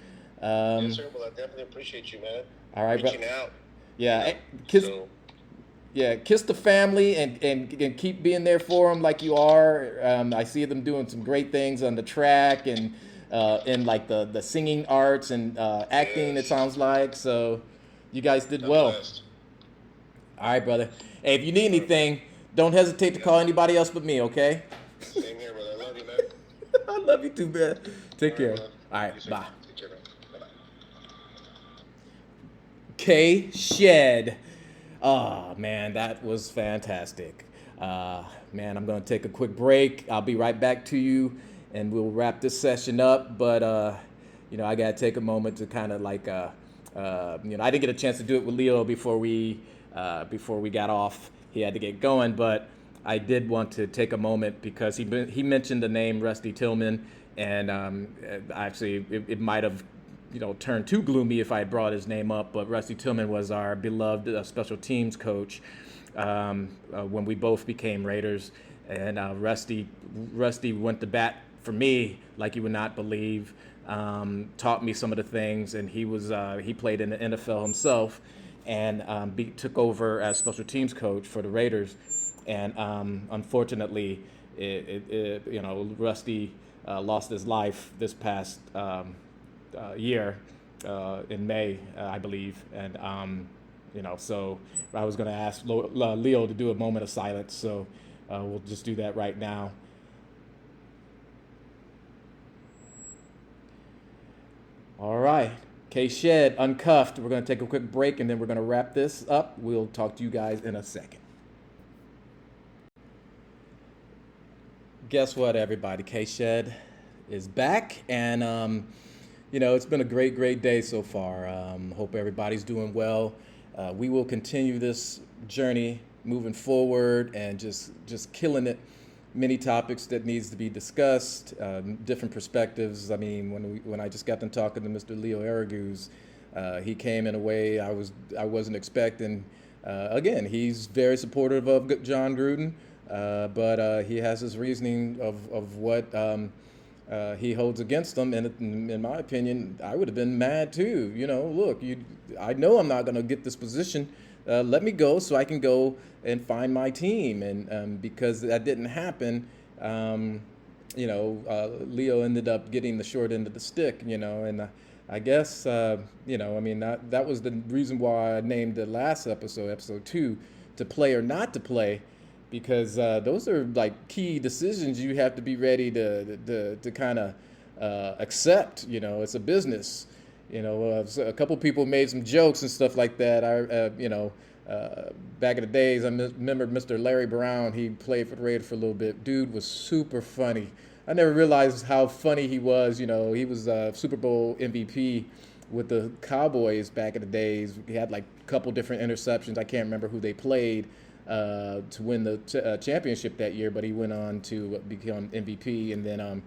Yes, sir. Well, I definitely appreciate you, man. All right, reaching out. Yeah, kiss the family and keep being there for them like you are. I see them doing some great things on the track and in like the singing arts and acting. Yes. It sounds like so. You guys did well. Blessed. All right, brother. Hey, if you need anything, don't hesitate to call anybody else but me. Okay. Same here, brother. I love you, man. I love you too, man. Take care. All right, bye. Take care, man. Bye-bye. Kshed. Oh, man, that was fantastic. Man, I'm going to take a quick break. I'll be right back to you, and we'll wrap this session up. But, I got to take a moment to kind of like, I didn't get a chance to do it with Leo before we got off. He had to get going, but I did want to take a moment because he mentioned the name Rusty Tillman, and actually it might have turned too gloomy if I had brought his name up. But Rusty Tillman was our beloved special teams coach when we both became Raiders, and Rusty went to bat for me like you would not believe. Taught me some of the things, and he played in the NFL himself, and took over as special teams coach for the Raiders. And unfortunately, Rusty lost his life this past year in May, I believe. And so I was going to ask Leo to do a moment of silence. So we'll just do that right now. All right. Kshed, Uncuffed. We're going to take a quick break, and then we're going to wrap this up. We'll talk to you guys in a second. Guess what, everybody? Kshed is back, and it's been a great day so far. Hope everybody's doing well. We will continue this journey moving forward and just killing it. Many topics that needs to be discussed, different perspectives. I mean, when I just got done talking to Mr. Leo Araguz, he came in a way I wasn't expecting. Again, he's very supportive of John Gruden. But he has his reasoning of what he holds against them, and in my opinion, I would have been mad too. Look, I know I'm not going to get this position. Let me go so I can go and find my team, and because that didn't happen, Leo ended up getting the short end of the stick. And I guess that was the reason why I named the last episode 2, to play or not to play. Because those are like key decisions you have to be ready to kind of accept. It's a business, A couple people made some jokes and stuff like that. Back in the days, remember Mr. Larry Brown. He played for the Raiders for a little bit. Dude was super funny. I never realized how funny he was. He was Super Bowl MVP with the Cowboys back in the days. He had like a couple different interceptions. I can't remember who they played to win the championship that year, but he went on to become MVP, and then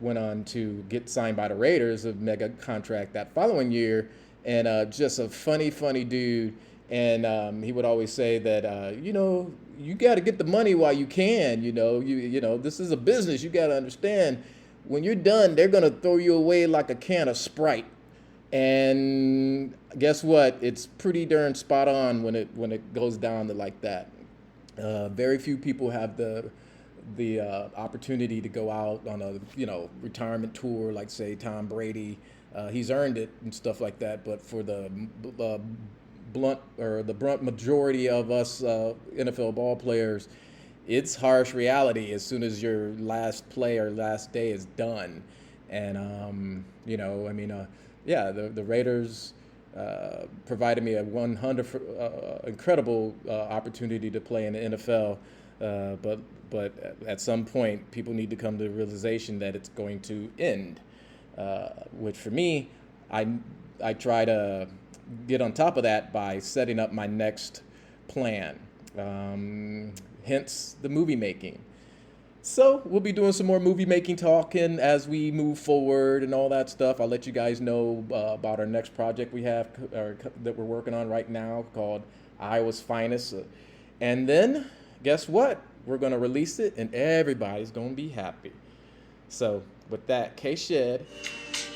went on to get signed by the Raiders, a mega contract that following year, and just a funny dude. And he would always say that, you got to get the money while you can. This is a business. You got to understand, when you're done, they're gonna throw you away like a can of Sprite. And guess what? It's pretty darn spot on when it goes down to like that. Very few people have the opportunity to go out on a retirement tour like, say, Tom Brady. He's earned it and stuff like that. But for the brunt majority of us NFL ball players, it's harsh reality as soon as your last play or last day is done. And the Raiders provided me a 100 incredible opportunity to play in the NFL. But at some point, people need to come to the realization that it's going to end. Which for me, I try to get on top of that by setting up my next plan. Hence the movie making. So we'll be doing some more movie making talking as we move forward and all that stuff. I'll let you guys know about our next project we have that we're working on right now called Iowa's Finest. And then guess what? We're going to release it and everybody's going to be happy. So with that, K-Shed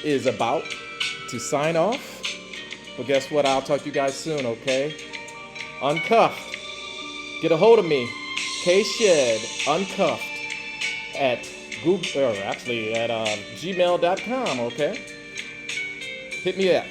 is about to sign off. But guess what? I'll talk to you guys soon, okay? Uncuffed. Get a hold of me. kshedduncuffed at Google, or actually at gmail.com, okay? Hit me up.